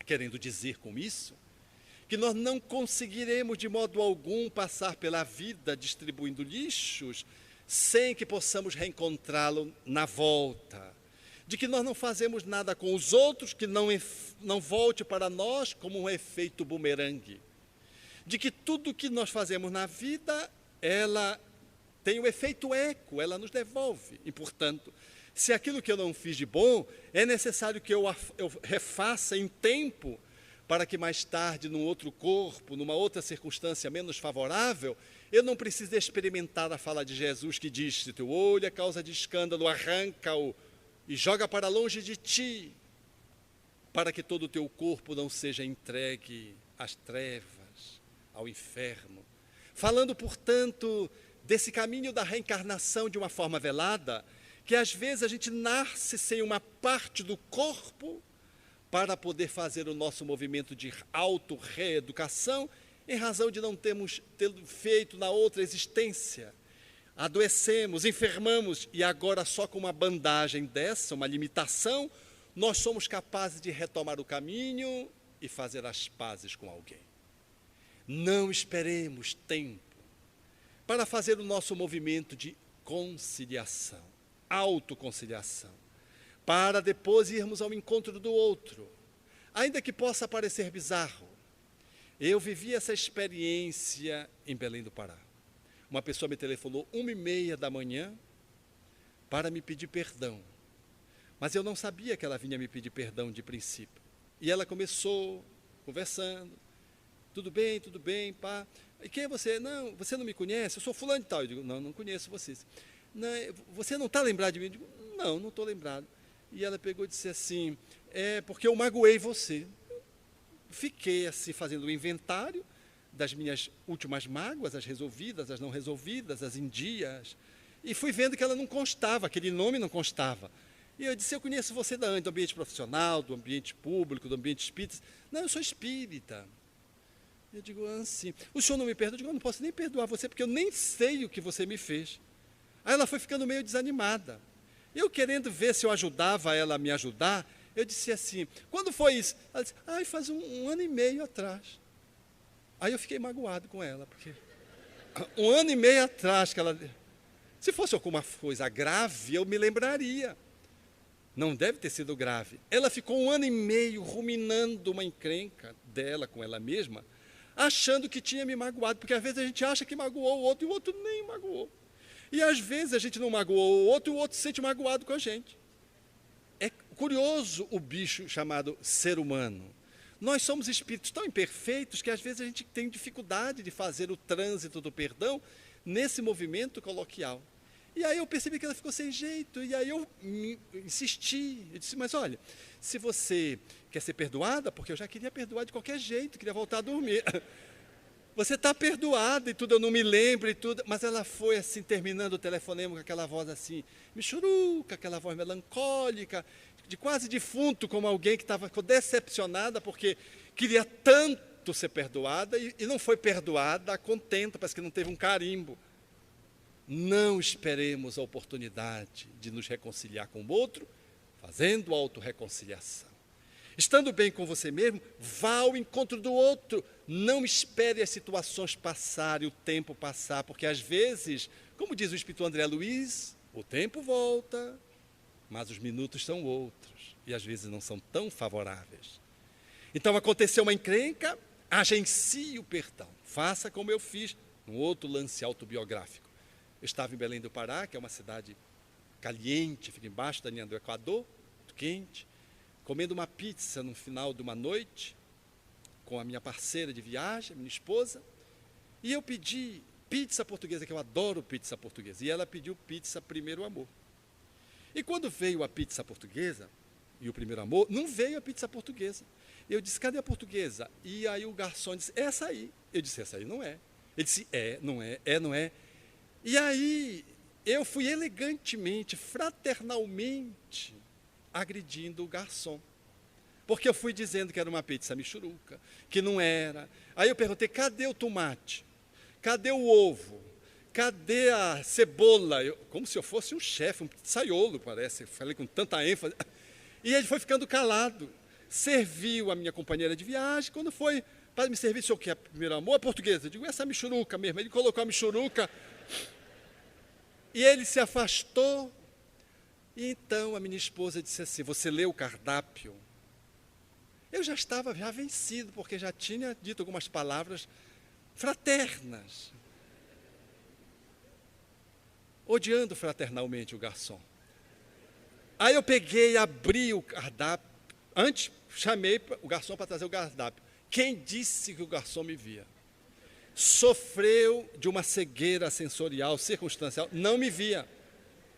querendo dizer com isso, que nós não conseguiremos de modo algum passar pela vida distribuindo lixos, sem que possamos reencontrá-lo na volta, de que nós não fazemos nada com os outros que não volte para nós como um efeito bumerangue, de que tudo que nós fazemos na vida, ela tem o efeito eco, ela nos devolve, e portanto, se aquilo que eu não fiz de bom, é necessário que eu refaça em tempo, para que mais tarde, num outro corpo, numa outra circunstância menos favorável, eu não precise experimentar a fala de Jesus que diz, se teu olho é causa de escândalo, arranca-o e joga para longe de ti, para que todo o teu corpo não seja entregue às trevas, ao inferno. Falando, portanto, desse caminho da reencarnação de uma forma velada, que às vezes a gente nasce sem uma parte do corpo para poder fazer o nosso movimento de auto-reeducação, em razão de não termos feito na outra existência. Adoecemos, enfermamos, e agora só com uma bandagem dessa, uma limitação, nós somos capazes de retomar o caminho e fazer as pazes com alguém. Não esperemos tempo para fazer o nosso movimento de conciliação, autoconciliação, para depois irmos ao encontro do outro. Ainda que possa parecer bizarro, eu vivi essa experiência em Belém do Pará. Uma pessoa me telefonou 1h30 da manhã para me pedir perdão. Mas eu não sabia que ela vinha me pedir perdão de princípio. E ela começou conversando. Tudo bem, pá. E quem é você? Não, você não me conhece? Eu sou fulano de tal. Eu digo, não conheço vocês. Não, você não está lembrado de mim? Eu digo, não estou lembrado. E ela pegou e disse assim, é porque eu magoei você. Fiquei assim fazendo um inventário das minhas últimas mágoas, as resolvidas, as não resolvidas, as em dias. E fui vendo que ela não constava, aquele nome não constava. E eu disse, eu conheço você do ambiente profissional, do ambiente público, do ambiente espírita. Não, eu sou espírita. Eu digo, assim, o senhor não me perdoa? Eu digo, eu não posso nem perdoar você, porque eu nem sei o que você me fez. Aí ela foi ficando meio desanimada. Eu querendo ver se eu ajudava ela a me ajudar, eu disse assim, quando foi isso? Ela disse, faz um ano e meio atrás. Aí eu fiquei magoado com ela, porque 1 ano e meio atrás que ela... Se fosse alguma coisa grave, eu me lembraria. Não deve ter sido grave. Ela ficou 1 ano e meio ruminando uma encrenca dela com ela mesma, achando que tinha me magoado, porque às vezes a gente acha que magoou o outro e o outro nem magoou. E às vezes a gente não magoou o outro e o outro se sente magoado com a gente. É curioso o bicho chamado ser humano. Nós somos espíritos tão imperfeitos que às vezes a gente tem dificuldade de fazer o trânsito do perdão nesse movimento coloquial. E aí eu percebi que ela ficou sem jeito, e aí eu insisti. Eu disse, mas olha, se você quer ser perdoada, porque eu já queria perdoar de qualquer jeito, queria voltar a dormir. Você está perdoada e tudo, eu não me lembro e tudo. Mas ela foi assim, terminando o telefonema com aquela voz assim, michuruca, aquela voz melancólica, de quase defunto, como alguém que ficou decepcionada porque queria tanto ser perdoada e não foi perdoada, contenta, parece que não teve um carimbo. Não esperemos a oportunidade de nos reconciliar com o outro, fazendo autorreconciliação. Estando bem com você mesmo, vá ao encontro do outro. Não espere as situações passarem, o tempo passar, porque às vezes, como diz o Espírito André Luiz, o tempo volta, mas os minutos são outros, e às vezes não são tão favoráveis. Então aconteceu uma encrenca, agencie o perdão. Faça como eu fiz num outro lance autobiográfico. Eu estava em Belém do Pará, que é uma cidade caliente, fica embaixo da linha do Equador, muito quente, comendo uma pizza no final de uma noite, com a minha parceira de viagem, minha esposa, e eu pedi pizza portuguesa, que eu adoro pizza portuguesa, e ela pediu pizza Primeiro Amor. E quando veio a pizza portuguesa, e o Primeiro Amor, não veio a pizza portuguesa. Eu disse, cadê a portuguesa? E aí o garçom disse, essa aí. Eu disse, essa aí não é. Ele disse, não é. E aí eu fui elegantemente, fraternalmente, agredindo o garçom. Porque eu fui dizendo que era uma pizza michuruca, que não era. Aí eu perguntei, cadê o tomate? Cadê o ovo? Cadê a cebola? Como se eu fosse um chefe, um pizzaiolo, parece. Eu falei com tanta ênfase. E ele foi ficando calado. Serviu a minha companheira de viagem. Quando foi para me servir, o que é Primeiro Amor? A portuguesa. Eu digo, essa michuruca mesmo. Ele colocou a michuruca. E ele se afastou. E então a minha esposa disse assim, você leu o cardápio? Eu já estava vencido, porque já tinha dito algumas palavras fraternas. Odiando fraternalmente o garçom. Aí eu peguei e abri o cardápio. Antes, chamei o garçom para trazer o cardápio. Quem disse que o garçom me via? Sofreu de uma cegueira sensorial, circunstancial, não me via.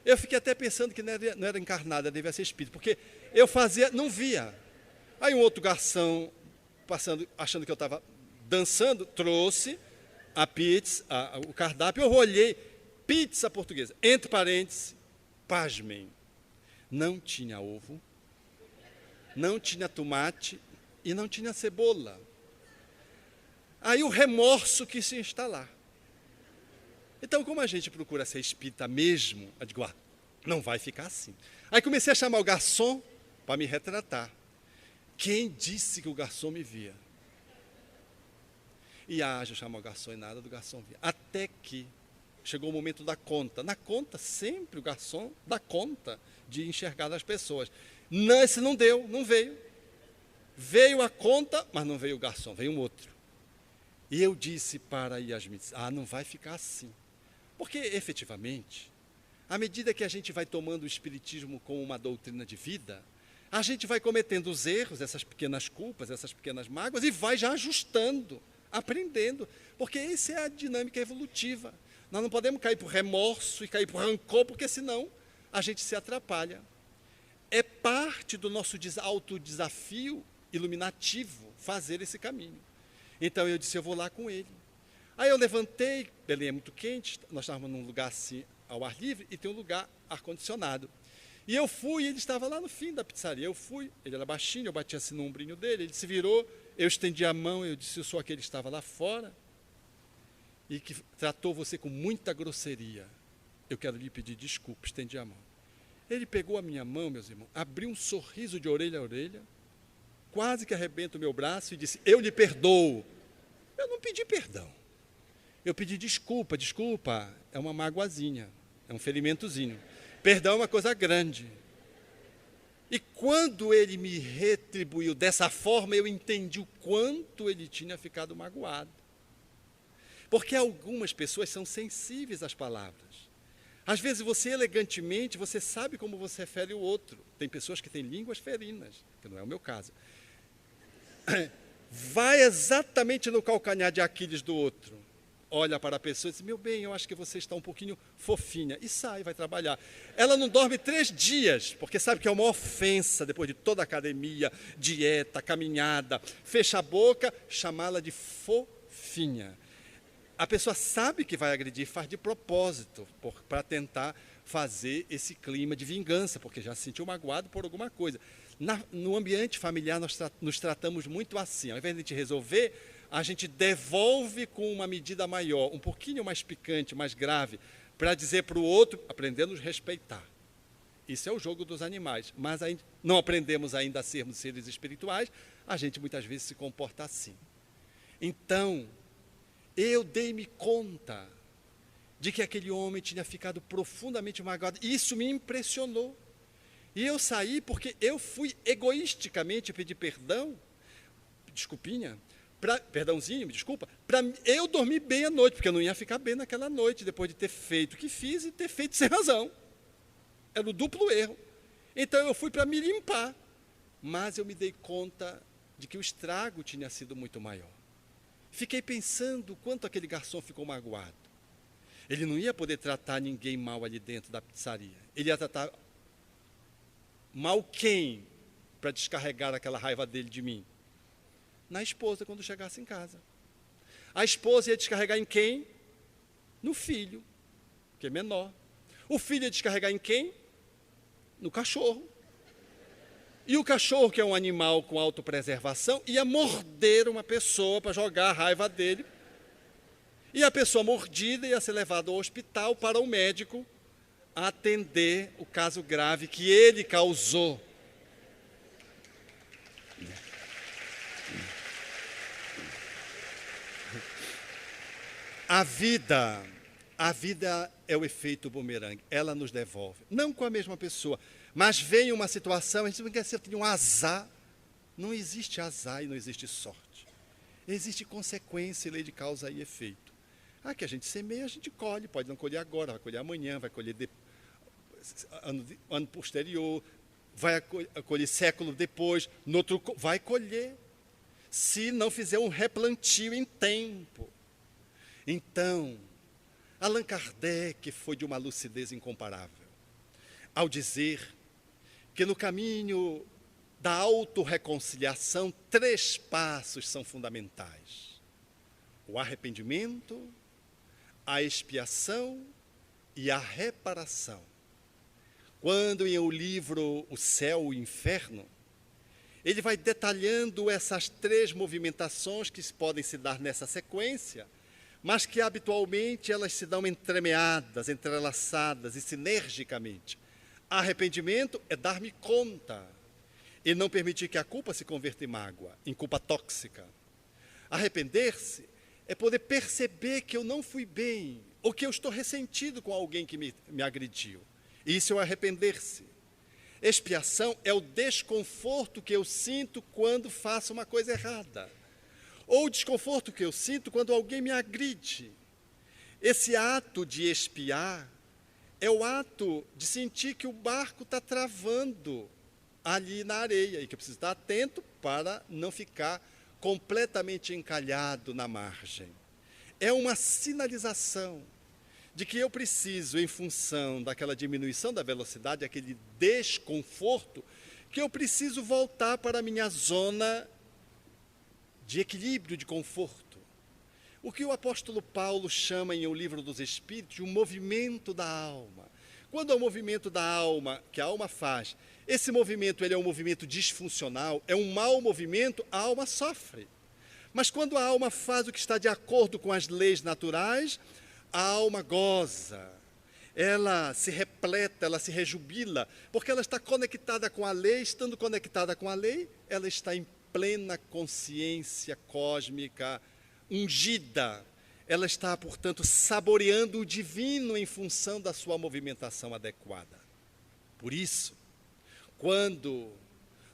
Eu fiquei até pensando que não era encarnada, devia ser espírito, porque eu fazia, não via. Aí um outro garçom, passando, achando que eu estava dançando, trouxe a pizza, o cardápio, eu olhei, pizza portuguesa, entre parênteses, pasmem, não tinha ovo, não tinha tomate e não tinha cebola. Aí o remorso quis se instalar. Então, como a gente procura ser espírita mesmo, eu digo, não vai ficar assim. Aí comecei a chamar o garçom para me retratar. Quem disse que o garçom me via? E eu chamo o garçom e nada do garçom via. Até que chegou o momento da conta. Na conta, sempre o garçom dá conta de enxergar as pessoas. Não, esse não deu, não veio. Veio a conta, mas não veio o garçom, veio um outro. E eu disse para Yasmin, não vai ficar assim. Porque, efetivamente, à medida que a gente vai tomando o Espiritismo como uma doutrina de vida, a gente vai cometendo os erros, essas pequenas culpas, essas pequenas mágoas, e vai já ajustando, aprendendo. Porque essa é a dinâmica evolutiva. Nós não podemos cair por remorso e cair por rancor, porque senão a gente se atrapalha. É parte do nosso autodesafio iluminativo fazer esse caminho. Então eu disse, eu vou lá com ele. Aí eu levantei, Belém é muito quente, nós estávamos num lugar assim, ao ar livre, e tem um lugar ar-condicionado. E eu fui, ele estava lá no fim da pizzaria. Eu fui, ele era baixinho, eu bati assim no ombrinho dele, ele se virou, eu estendi a mão, eu disse, eu sou aquele que estava lá fora e que tratou você com muita grosseria. Eu quero lhe pedir desculpa, estendi a mão. Ele pegou a minha mão, meus irmãos, abriu um sorriso de orelha a orelha, quase que arrebenta o meu braço e disse, eu lhe perdoo. Eu não pedi perdão. Eu pedi desculpa, é uma magoazinha, é um ferimentozinho. Perdão é uma coisa grande. E quando ele me retribuiu dessa forma, eu entendi o quanto ele tinha ficado magoado. Porque algumas pessoas são sensíveis às palavras. Às vezes você elegantemente, você sabe como você fere o outro. Tem pessoas que têm línguas ferinas, que não é o meu caso. Vai exatamente no calcanhar de Aquiles do outro. Olha para a pessoa e diz, meu bem, eu acho que você está um pouquinho fofinha. E sai, vai trabalhar. Ela não dorme 3 dias, porque sabe que é uma ofensa, depois de toda a academia, dieta, caminhada, fecha a boca, chamá-la de fofinha. A pessoa sabe que vai agredir, faz de propósito, para tentar fazer esse clima de vingança, porque já se sentiu magoado por alguma coisa. No ambiente familiar, nós nos tratamos muito assim. Ao invés de a gente resolver, a gente devolve com uma medida maior, um pouquinho mais picante, mais grave, para dizer para o outro, aprendendo a nos respeitar. Isso é o jogo dos animais. Mas não aprendemos ainda a sermos seres espirituais, a gente muitas vezes se comporta assim. Então, eu dei-me conta de que aquele homem tinha ficado profundamente magoado. E isso me impressionou. E eu saí porque eu fui egoisticamente pedir perdão, perdãozinho, me desculpa, para eu dormir bem à noite, porque eu não ia ficar bem naquela noite, depois de ter feito o que fiz e ter feito sem razão. Era o duplo erro. Então eu fui para me limpar, mas eu me dei conta de que o estrago tinha sido muito maior. Fiquei pensando o quanto aquele garçom ficou magoado. Ele não ia poder tratar ninguém mal ali dentro da pizzaria. Ele ia tratar mal quem para descarregar aquela raiva dele de mim? Na esposa, quando chegasse em casa. A esposa ia descarregar em quem? No filho, que é menor. O filho ia descarregar em quem? No cachorro. E o cachorro, que é um animal com autopreservação, ia morder uma pessoa para jogar a raiva dele. E a pessoa mordida ia ser levada ao hospital para o médico atender o caso grave que ele causou. A vida é o efeito bumerangue, ela nos devolve. Não com a mesma pessoa, mas vem uma situação, a gente não quer ser um azar. Não existe azar e não existe sorte. Existe consequência, lei de causa e efeito. Que a gente semeia, a gente colhe, pode não colher agora, vai colher amanhã, vai colher ano posterior, vai colher século depois, no outro vai colher, se não fizer um replantio em tempo. Então, Allan Kardec foi de uma lucidez incomparável, ao dizer que no caminho da autorreconciliação, 3 passos são fundamentais: o arrependimento, a expiação e a reparação. Quando em o livro O Céu e o Inferno, ele vai detalhando essas 3 movimentações que podem se dar nessa sequência, mas que habitualmente elas se dão entremeadas, entrelaçadas e sinergicamente. Arrependimento é dar-me conta e não permitir que a culpa se converta em mágoa, em culpa tóxica. Arrepender-se é poder perceber que eu não fui bem, ou que eu estou ressentido com alguém que me agrediu. Isso é o arrepender-se. Expiação é o desconforto que eu sinto quando faço uma coisa errada. Ou o desconforto que eu sinto quando alguém me agride. Esse ato de expiar é o ato de sentir que o barco está travando ali na areia e que eu preciso estar atento para não ficar completamente encalhado na margem. É uma sinalização de que eu preciso, em função daquela diminuição da velocidade, aquele desconforto, que eu preciso voltar para a minha zona de equilíbrio, de conforto. O que o apóstolo Paulo chama em O Livro dos Espíritos de um movimento da alma. Quando é o movimento da alma, que a alma faz, esse movimento ele é um movimento disfuncional, é um mau movimento, a alma sofre. Mas quando a alma faz o que está de acordo com as leis naturais, a alma goza, ela se repleta, ela se rejubila, porque ela está conectada com a lei, estando conectada com a lei, ela está em plena consciência cósmica, ungida. Ela está, portanto, saboreando o divino em função da sua movimentação adequada. Por isso, quando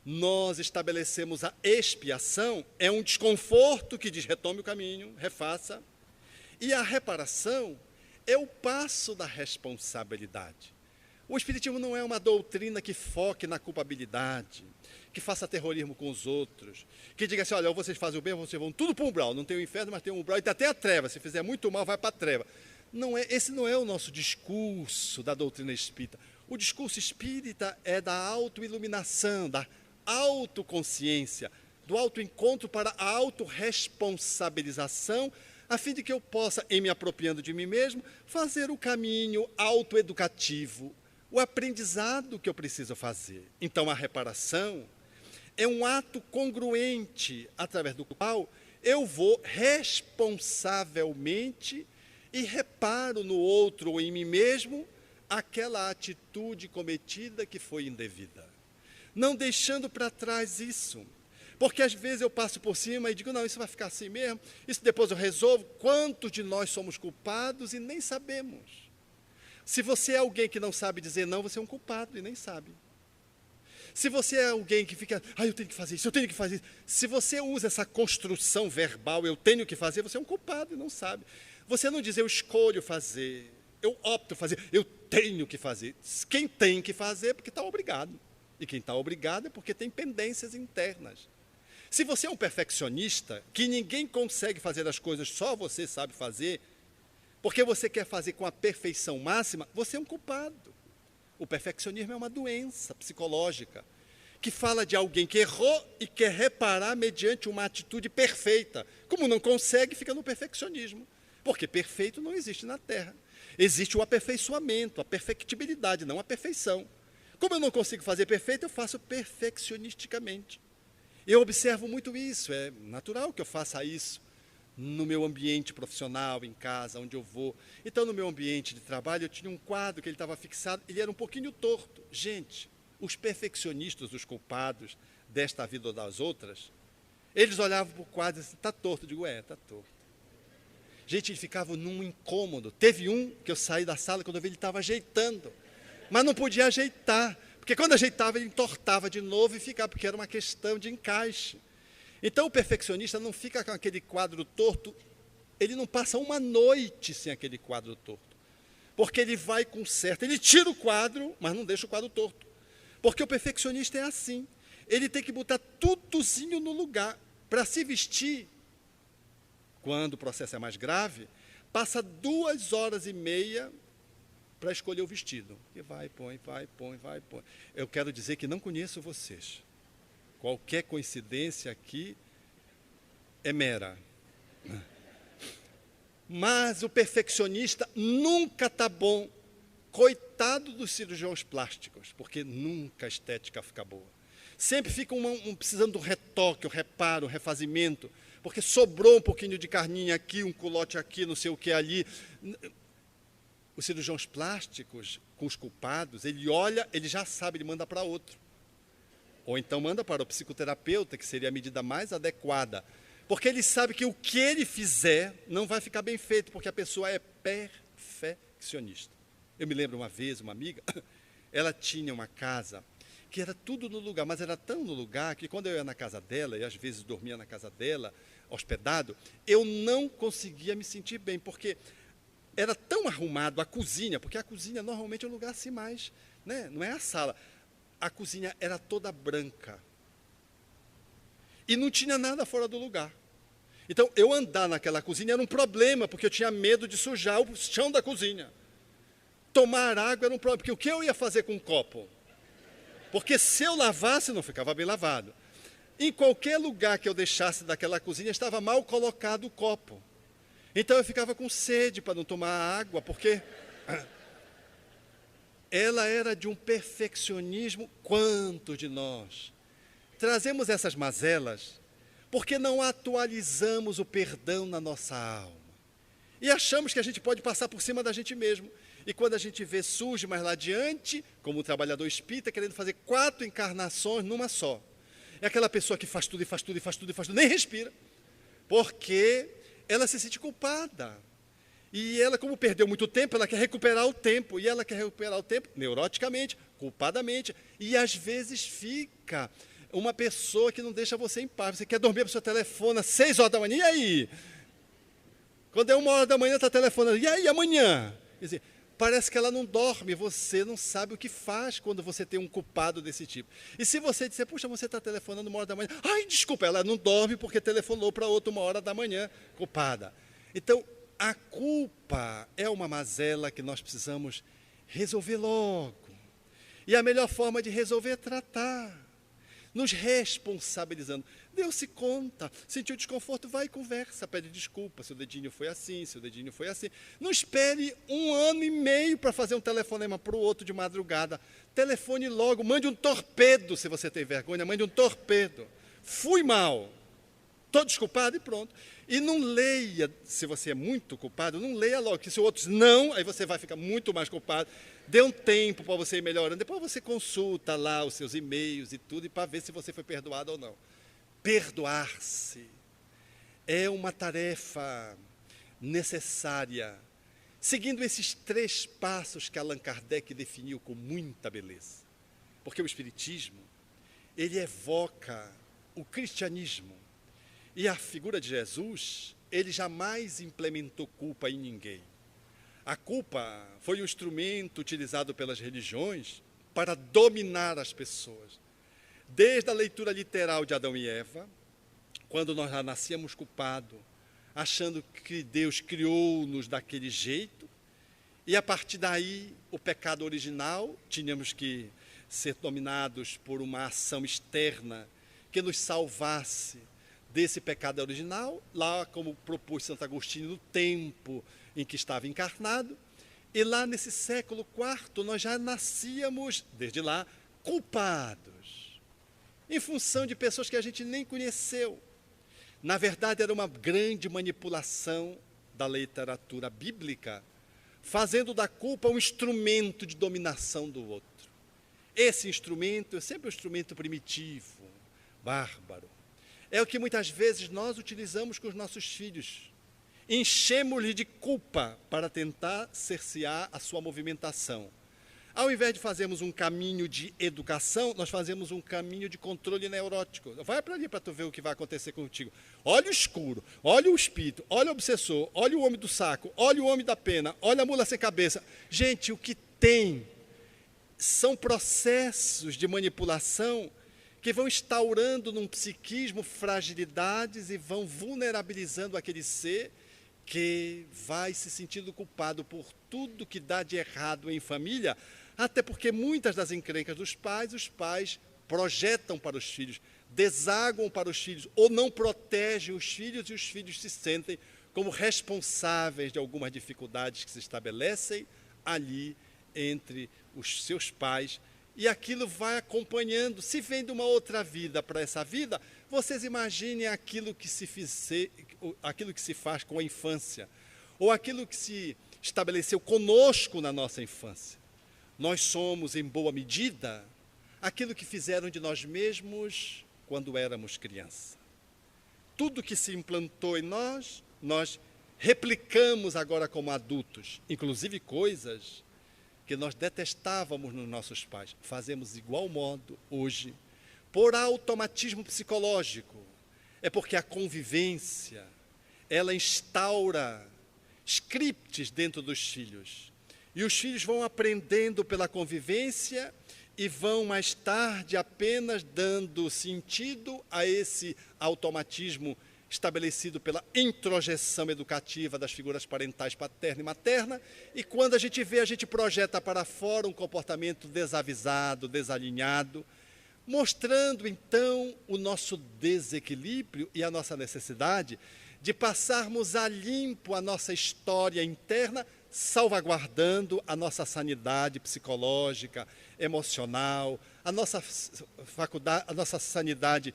nós estabelecemos a expiação, é um desconforto que diz retome o caminho, refaça, e a reparação é o passo da responsabilidade. O Espiritismo não é uma doutrina que foque na culpabilidade, que faça terrorismo com os outros, que diga assim, olha, ou vocês fazem o bem, ou vocês vão tudo para um umbral, não tem o inferno, mas tem um umbral, e tem até a treva, se fizer muito mal, vai para a treva. Esse não é o nosso discurso da doutrina espírita. O discurso espírita é da autoiluminação, da autoconsciência, do autoencontro para a autorresponsabilização, a fim de que eu possa, em me apropriando de mim mesmo, fazer o caminho autoeducativo, o aprendizado que eu preciso fazer. Então, a reparação é um ato congruente, através do qual eu vou responsavelmente e reparo no outro ou em mim mesmo aquela atitude cometida que foi indevida. Não deixando para trás isso. Porque às vezes eu passo por cima e digo, não, isso vai ficar assim mesmo, isso depois eu resolvo. Quantos de nós somos culpados e nem sabemos? Se você é alguém que não sabe dizer não, você é um culpado e nem sabe. Se você é alguém que fica, eu tenho que fazer isso, eu tenho que fazer isso. Se você usa essa construção verbal, eu tenho que fazer, você é um culpado e não sabe. Você não diz, eu escolho fazer, eu opto fazer, eu tenho que fazer. Quem tem que fazer é porque está obrigado. E quem está obrigado é porque tem pendências internas. Se você é um perfeccionista, que ninguém consegue fazer as coisas, só você sabe fazer, porque você quer fazer com a perfeição máxima, você é um culpado. O perfeccionismo é uma doença psicológica, que fala de alguém que errou e quer reparar mediante uma atitude perfeita. Como não consegue, fica no perfeccionismo. Porque perfeito não existe na Terra. Existe o aperfeiçoamento, a perfectibilidade, não a perfeição. Como eu não consigo fazer perfeito, eu faço perfeccionisticamente. Eu observo muito isso, é natural que eu faça isso no meu ambiente profissional, em casa, onde eu vou. Então, no meu ambiente de trabalho, eu tinha um quadro que ele estava fixado, ele era um pouquinho torto. Gente, os perfeccionistas, os culpados desta vida ou das outras, eles olhavam para o quadro e diziam, está torto. Eu digo, está torto. Gente, eles ficavam num incômodo. Teve um que eu saí da sala, quando eu vi ele estava ajeitando, mas não podia ajeitar. Porque quando ajeitava, ele entortava de novo e ficava, porque era uma questão de encaixe. Então, o perfeccionista não fica com aquele quadro torto, ele não passa uma noite sem aquele quadro torto. Porque ele vai com certo, ele tira o quadro, mas não deixa o quadro torto. Porque o perfeccionista é assim, ele tem que botar tudozinho no lugar. Para se vestir, quando o processo é mais grave, passa 2 horas e meia para escolher o vestido. E vai, põe. Eu quero dizer que não conheço vocês. Qualquer coincidência aqui é mera. Mas o perfeccionista nunca está bom. Coitado dos cirurgiões plásticos, porque nunca a estética fica boa. Sempre fica precisando de um retoque, um reparo, um refazimento, porque sobrou um pouquinho de carninha aqui, um culote aqui, não sei o que ali. Os cirurgiões plásticos, com os culpados, ele olha, ele já sabe, ele manda para outro. Ou então manda para o psicoterapeuta, que seria a medida mais adequada. Porque ele sabe que o que ele fizer não vai ficar bem feito, porque a pessoa é perfeccionista. Eu me lembro uma vez, uma amiga, ela tinha uma casa que era tudo no lugar, mas era tão no lugar que quando eu ia na casa dela, e às vezes dormia na casa dela, hospedado, eu não conseguia me sentir bem, porque era tão arrumado a cozinha, porque a cozinha normalmente é um lugar assim mais, né? Não é a sala. A cozinha era toda branca. E não tinha nada fora do lugar. Então, eu andar naquela cozinha era um problema, porque eu tinha medo de sujar o chão da cozinha. Tomar água era um problema, porque o que eu ia fazer com um copo? Porque se eu lavasse, não ficava bem lavado. Em qualquer lugar que eu deixasse daquela cozinha, estava mal colocado o copo. Então, eu ficava com sede para não tomar água, porque ela era de um perfeccionismo. Quantos de nós trazemos essas mazelas porque não atualizamos o perdão na nossa alma. E achamos que a gente pode passar por cima da gente mesmo. E quando a gente vê, surge mais lá adiante, como o trabalhador espírita, querendo fazer 4 encarnações numa só. É aquela pessoa que faz tudo e faz tudo e faz tudo e faz tudo, nem respira. Porque ela se sente culpada. E ela, como perdeu muito tempo, ela quer recuperar o tempo. E ela quer recuperar o tempo neuroticamente, culpadamente. E às vezes fica uma pessoa que não deixa você em paz. Você quer dormir, a pessoa telefona às 6 horas da manhã, e aí? Quando é 1 hora da manhã, está telefonando, e aí, amanhã? Quer dizer, parece que ela não dorme, você não sabe o que faz quando você tem um culpado desse tipo. E se você disser, puxa, você está telefonando 1 hora da manhã, ai, desculpa, ela não dorme porque telefonou para outra 1 hora da manhã, culpada. Então, a culpa é uma mazela que nós precisamos resolver logo. E a melhor forma de resolver é tratar, nos responsabilizando. Deu-se conta, sentiu desconforto, vai e conversa, pede desculpa, seu dedinho foi assim, seu dedinho foi assim. Não espere 1 ano e meio para fazer um telefonema para o outro de madrugada. Telefone logo, mande um torpedo, se você tem vergonha, mande um torpedo. Fui mal, estou desculpado e pronto. E não leia, se você é muito culpado, não leia logo, que se outros não, aí você vai ficar muito mais culpado. Dê um tempo para você ir melhorando, depois você consulta lá os seus e-mails e tudo, e para ver se você foi perdoado ou não. Perdoar-se é uma tarefa necessária, seguindo esses 3 passos que Allan Kardec definiu com muita beleza. Porque o Espiritismo, ele evoca o cristianismo, e a figura de Jesus, ele jamais implementou culpa em ninguém. A culpa foi um instrumento utilizado pelas religiões para dominar as pessoas. Desde a leitura literal de Adão e Eva, quando nós já nascíamos culpados, achando que Deus criou-nos daquele jeito, e a partir daí, o pecado original, tínhamos que ser dominados por uma ação externa que nos salvasse desse pecado original, lá como propôs Santo Agostinho, no tempo em que estava encarnado, e lá nesse século IV nós já nascíamos, desde lá, culpados, em função de pessoas que a gente nem conheceu. Na verdade, era uma grande manipulação da literatura bíblica, fazendo da culpa um instrumento de dominação do outro. Esse instrumento é sempre um instrumento primitivo, bárbaro. É o que muitas vezes nós utilizamos com os nossos filhos. Enchemos-lhe de culpa para tentar cercear a sua movimentação. Ao invés de fazermos um caminho de educação, nós fazemos um caminho de controle neurótico. Vai para ali para tu ver o que vai acontecer contigo. Olha o escuro, olha o espírito, olha o obsessor, olha o homem do saco, olha o homem da pena, olha a mula sem cabeça. Gente, o que tem são processos de manipulação que vão instaurando num psiquismo fragilidades e vão vulnerabilizando aquele ser que vai se sentindo culpado por tudo que dá de errado em família, até porque muitas das encrencas dos pais, os pais projetam para os filhos, desaguam para os filhos, ou não protegem os filhos, e os filhos se sentem como responsáveis de algumas dificuldades que se estabelecem ali entre os seus pais, e aquilo vai acompanhando. Se vem de uma outra vida para essa vida, vocês imaginem aquilo que se faz com a infância, ou aquilo que se estabeleceu conosco na nossa infância. Nós somos, em boa medida, aquilo que fizeram de nós mesmos quando éramos criança. Tudo que se implantou em nós, nós replicamos agora como adultos, inclusive coisas que nós detestávamos nos nossos pais, fazemos de igual modo hoje, por automatismo psicológico. É porque a convivência, ela instaura scripts dentro dos filhos. E os filhos vão aprendendo pela convivência e vão mais tarde apenas dando sentido a esse automatismo estabelecido pela introjeção educativa das figuras parentais paterna e materna, e quando a gente vê, a gente projeta para fora um comportamento desavisado, desalinhado, mostrando então o nosso desequilíbrio e a nossa necessidade de passarmos a limpo a nossa história interna, salvaguardando a nossa sanidade psicológica, emocional, a nossa faculdade, a nossa sanidade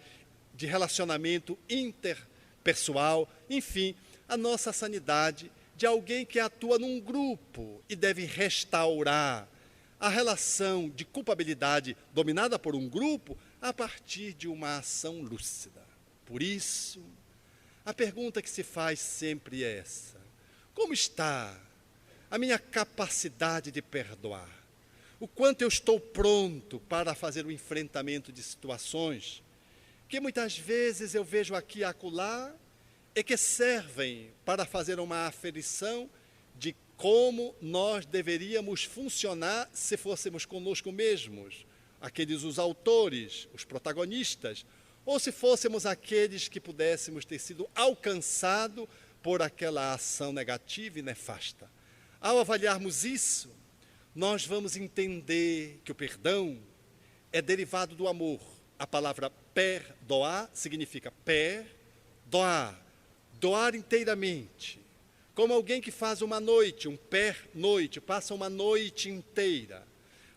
de relacionamento interpessoal, enfim, a nossa sanidade de alguém que atua num grupo e deve restaurar a relação de culpabilidade dominada por um grupo a partir de uma ação lúcida. Por isso, a pergunta que se faz sempre é essa: como está a minha capacidade de perdoar? O quanto eu estou pronto para fazer o enfrentamento de situações que muitas vezes eu vejo aqui e acolá e que servem para fazer uma aferição de como nós deveríamos funcionar se fôssemos conosco mesmos, aqueles os autores, os protagonistas, ou se fôssemos aqueles que pudéssemos ter sido alcançados por aquela ação negativa e nefasta. Ao avaliarmos isso, nós vamos entender que o perdão é derivado do amor. A palavra perdoar significa perdoar, doar inteiramente. Como alguém que faz uma noite, um pernoite, passa uma noite inteira,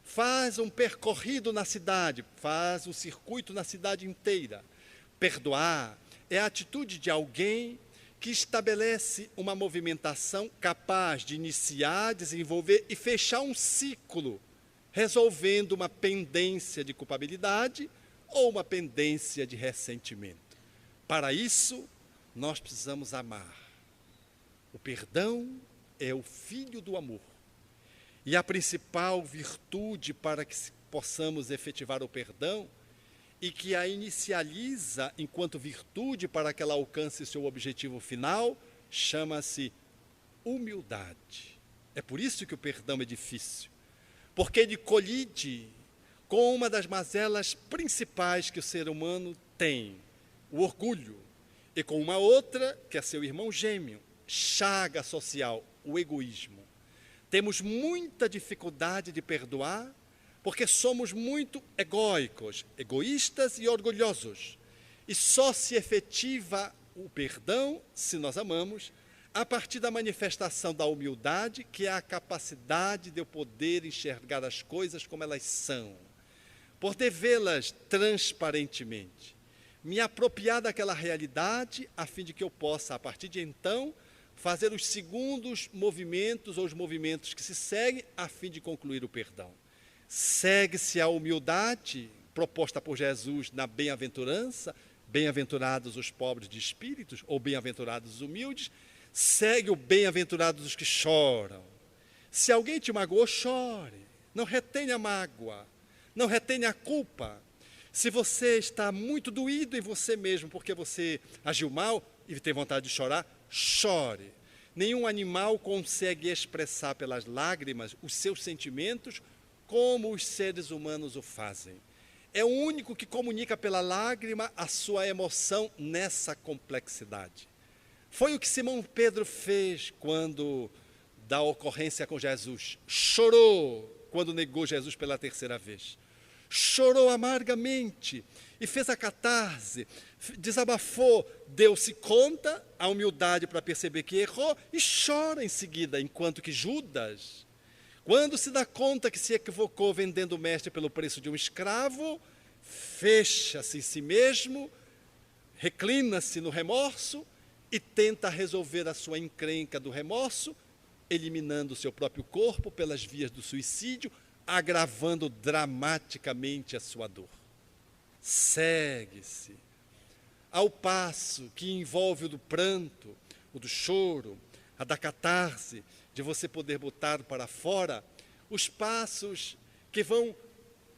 faz um percorrido na cidade, faz um circuito na cidade inteira. Perdoar é a atitude de alguém que estabelece uma movimentação capaz de iniciar, desenvolver e fechar um ciclo, resolvendo uma pendência de culpabilidade ou uma pendência de ressentimento. Para isso, nós precisamos amar. O perdão é o filho do amor. E a principal virtude para que possamos efetivar o perdão e que a inicializa enquanto virtude para que ela alcance seu objetivo final, chama-se humildade. É por isso que o perdão é difícil, porque ele colide com uma das mazelas principais que o ser humano tem, o orgulho, e com uma outra, que é seu irmão gêmeo, chaga social, o egoísmo. Temos muita dificuldade de perdoar, porque somos muito egóicos, egoístas e orgulhosos. E só se efetiva o perdão, se nós amamos, a partir da manifestação da humildade, que é a capacidade de eu poder enxergar as coisas como elas são, poder vê-las transparentemente, me apropriar daquela realidade, a fim de que eu possa, a partir de então, fazer os segundos movimentos ou os movimentos que se seguem, a fim de concluir o perdão. Segue-se a humildade proposta por Jesus na bem-aventurança, bem-aventurados os pobres de espíritos, ou bem-aventurados os humildes, segue o bem-aventurados os que choram. Se alguém te magoou, chore, não retenha a mágoa, não retenha a culpa. Se você está muito doído em você mesmo porque você agiu mal e tem vontade de chorar, chore. Nenhum animal consegue expressar pelas lágrimas os seus sentimentos como os seres humanos o fazem. É o único que comunica pela lágrima a sua emoção nessa complexidade. Foi o que Simão Pedro fez quando, da ocorrência com Jesus, chorou quando negou Jesus pela terceira vez. Chorou amargamente e fez a catarse, desabafou, deu-se conta, a humildade para perceber que errou e chora em seguida, enquanto que Judas, quando se dá conta que se equivocou vendendo o mestre pelo preço de um escravo, fecha-se em si mesmo, reclina-se no remorso e tenta resolver a sua encrenca do remorso, eliminando o seu próprio corpo pelas vias do suicídio, agravando dramaticamente a sua dor. Segue-se. Ao passo que envolve o do pranto, o do choro, a da catarse, de você poder botar para fora, os passos que vão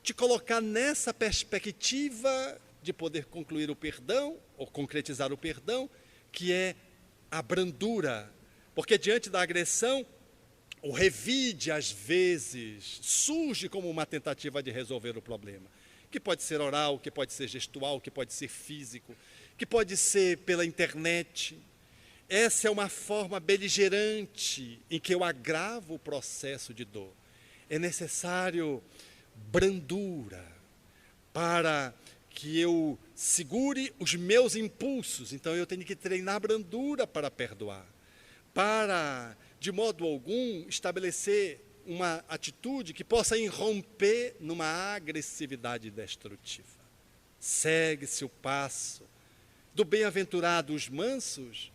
te colocar nessa perspectiva de poder concluir o perdão, ou concretizar o perdão, que é a brandura. Porque diante da agressão, o revide, às vezes, surge como uma tentativa de resolver o problema. Que pode ser oral, que pode ser gestual, que pode ser físico, que pode ser pela internet. Essa é uma forma beligerante em que eu agravo o processo de dor. É necessário brandura para que eu segure os meus impulsos. Então eu tenho que treinar brandura para perdoar, para, de modo algum, estabelecer uma atitude que possa irromper numa agressividade destrutiva. Segue-se o passo do bem-aventurado os mansos,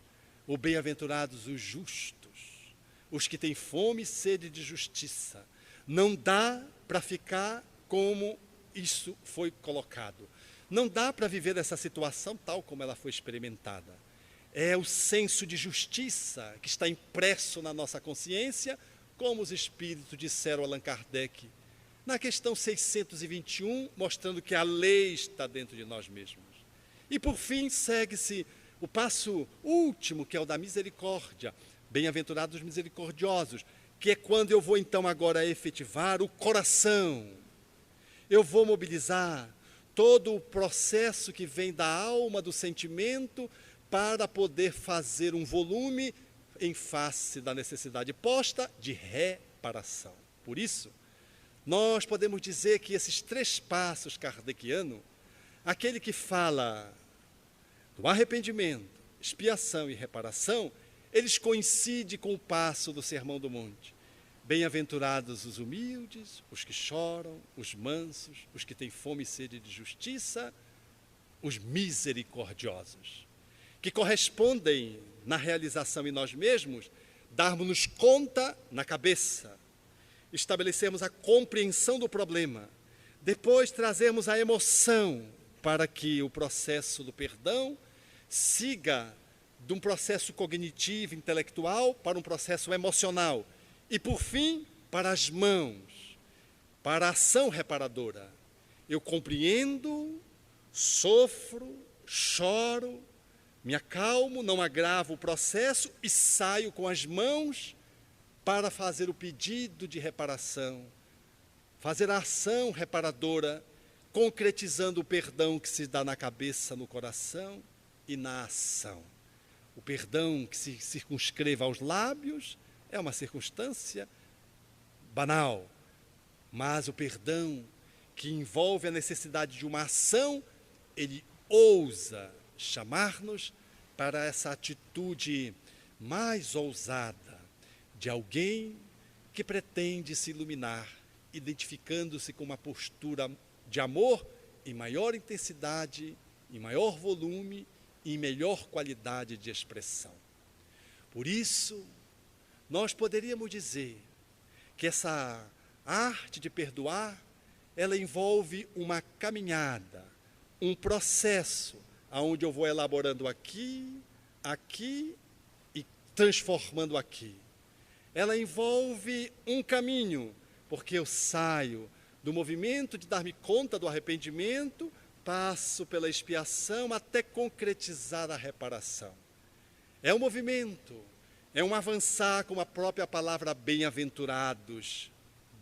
ou bem-aventurados os justos, os que têm fome e sede de justiça. Não dá para ficar como isso foi colocado. Não dá para viver essa situação tal como ela foi experimentada. É o senso de justiça que está impresso na nossa consciência, como os espíritos disseram a Allan Kardec, na questão 621, mostrando que a lei está dentro de nós mesmos. E por fim, segue-se o passo último, que é o da misericórdia. Bem-aventurados os misericordiosos, que é quando eu vou então agora efetivar o coração. Eu vou mobilizar todo o processo que vem da alma, do sentimento, para poder fazer um volume em face da necessidade posta de reparação. Por isso, nós podemos dizer que esses 3 passos kardecianos, aquele que fala do arrependimento, expiação e reparação, eles coincidem com o passo do Sermão do Monte. Bem-aventurados os humildes, os que choram, os mansos, os que têm fome e sede de justiça, os misericordiosos, que correspondem na realização em nós mesmos, darmos-nos conta na cabeça, estabelecermos a compreensão do problema, depois trazermos a emoção para que o processo do perdão siga de um processo cognitivo, intelectual, para um processo emocional. E, por fim, para as mãos, para a ação reparadora. Eu compreendo, sofro, choro, me acalmo, não agravo o processo e saio com as mãos para fazer o pedido de reparação, fazer a ação reparadora, concretizando o perdão que se dá na cabeça, no coração e na ação. O perdão que se circunscreva aos lábios é uma circunstância banal, mas o perdão que envolve a necessidade de uma ação, ele ousa chamar-nos para essa atitude mais ousada de alguém que pretende se iluminar, identificando-se com uma postura de amor em maior intensidade, em maior volume e em melhor qualidade de expressão. Por isso, nós poderíamos dizer que essa arte de perdoar, ela envolve uma caminhada, um processo, onde eu vou elaborando aqui e transformando aqui. Ela envolve um caminho, porque eu saio do movimento de dar-me conta do arrependimento, passo pela expiação até concretizar a reparação. É um movimento, é um avançar, como a própria palavra bem-aventurados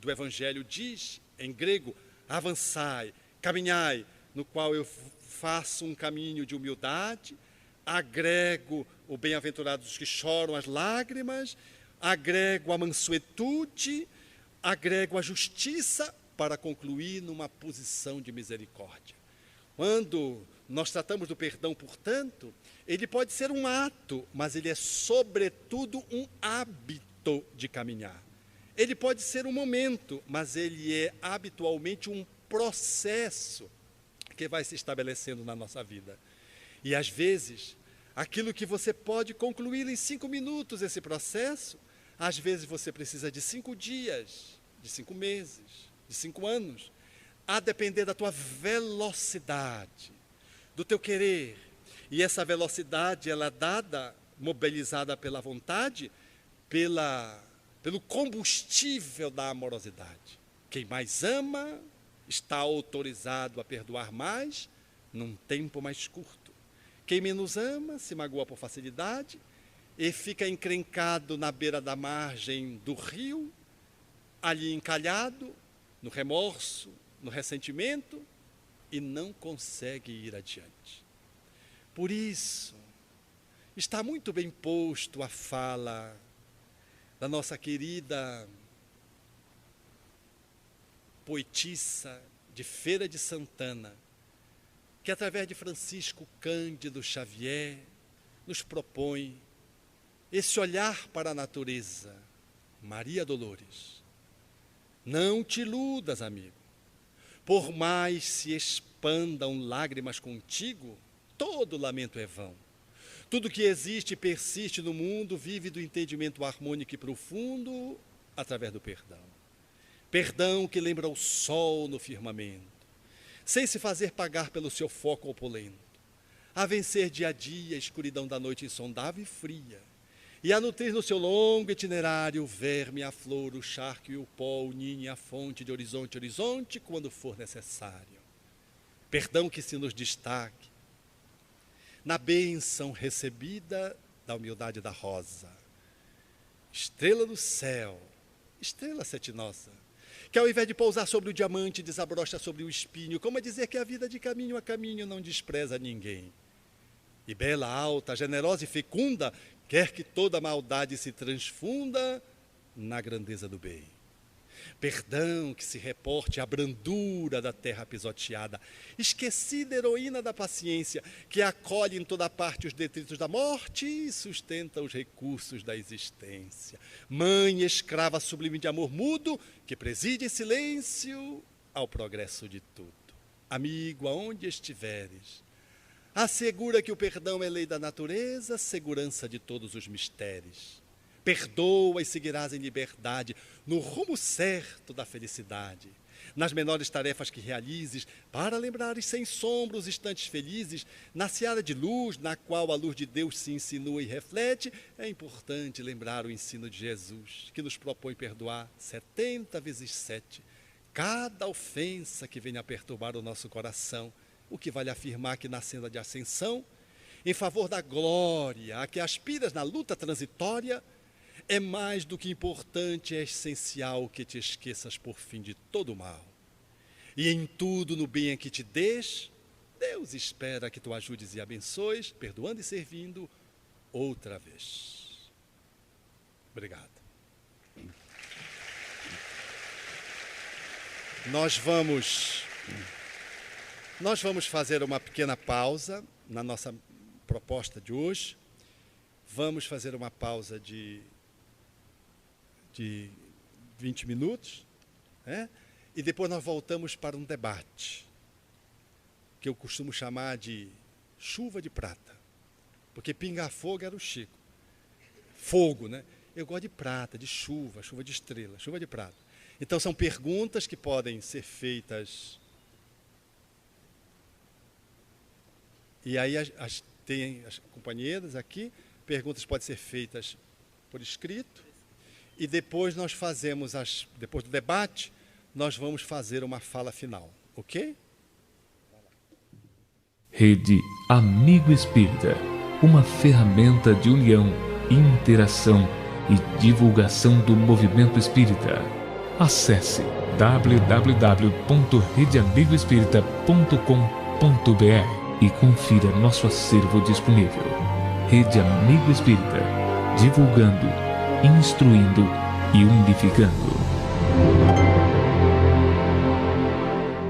do Evangelho diz, em grego, avançai, caminhai, no qual eu faço um caminho de humildade, agrego o bem-aventurados que choram as lágrimas, agrego a mansuetude, agrego a justiça para concluir numa posição de misericórdia. Quando nós tratamos do perdão, portanto, ele pode ser um ato, mas ele é sobretudo um hábito de caminhar. Ele pode ser um momento, mas ele é habitualmente um processo que vai se estabelecendo na nossa vida. E às vezes, aquilo que você pode concluir em 5 minutos, esse processo, às vezes você precisa de 5 dias, de 5 meses, de 5 anos, a depender da tua velocidade, do teu querer. E essa velocidade, ela é dada, mobilizada pela vontade, pela pelo combustível da amorosidade. Quem mais ama está autorizado a perdoar mais num tempo mais curto. Quem menos ama se magoa por facilidade e fica encrencado na beira da margem do rio, ali encalhado, no remorso, no ressentimento, e não consegue ir adiante. Por isso, está muito bem posto a fala da nossa querida poetisa de Feira de Santana, que através de Francisco Cândido Xavier nos propõe esse olhar para a natureza. Maria Dolores, não te iludas, amigo. Por mais se expandam lágrimas contigo, todo lamento é vão. Tudo que existe e persiste no mundo vive do entendimento harmônico e profundo através do perdão. Perdão que lembra o sol no firmamento, sem se fazer pagar pelo seu foco opulento, a vencer dia a dia a escuridão da noite insondável e fria, e a nutrir no seu longo itinerário o verme, a flor, o charco e o pó, o ninho e a fonte de horizonte a horizonte, quando for necessário. Perdão que se nos destaque na bênção recebida da humildade da rosa, estrela do céu, estrela setinosa, que ao invés de pousar sobre o diamante, desabrocha sobre o espinho, como a dizer que a vida de caminho a caminho não despreza ninguém. E bela, alta, generosa e fecunda, quer que toda maldade se transfunda na grandeza do bem. Perdão que se reporte à brandura da terra pisoteada, esquecida heroína da paciência, que acolhe em toda parte os detritos da morte e sustenta os recursos da existência. Mãe escrava sublime de amor mudo, que preside em silêncio ao progresso de tudo. Amigo, aonde estiveres, assegura que o perdão é lei da natureza, segurança de todos os mistérios. Perdoa e seguirás em liberdade, no rumo certo da felicidade. Nas menores tarefas que realizes, para lembrares sem sombra os instantes felizes, na seara de luz, na qual a luz de Deus se insinua e reflete, é importante lembrar o ensino de Jesus, que nos propõe perdoar 70 vezes 7, cada ofensa que venha a perturbar o nosso coração, o que vale afirmar que na senda de ascensão, em favor da glória a que aspiras na luta transitória, é mais do que importante, é essencial que te esqueças por fim de todo o mal. E em tudo, no bem em que te des, Deus espera que tu ajudes e abençoes, perdoando e servindo outra vez. Obrigado. Nós vamos fazer uma pequena pausa na nossa proposta de hoje. Vamos fazer uma pausa de 20 minutos, né? E depois nós voltamos para um debate, que eu costumo chamar de chuva de prata, porque pingar fogo era o Chico. Fogo, né? Eu gosto de prata, de chuva, chuva de estrela, chuva de prata. Então são perguntas que podem ser feitas. E aí tem as companheiras aqui, perguntas podem ser feitas por escrito. E depois nós fazemos, depois do debate, nós vamos fazer uma fala final, ok? Rede Amigo Espírita, uma ferramenta de união, interação e divulgação do movimento espírita. Acesse www.redeamigoespírita.com.br e confira nosso acervo disponível. Rede Amigo Espírita, divulgando, instruindo e unificando.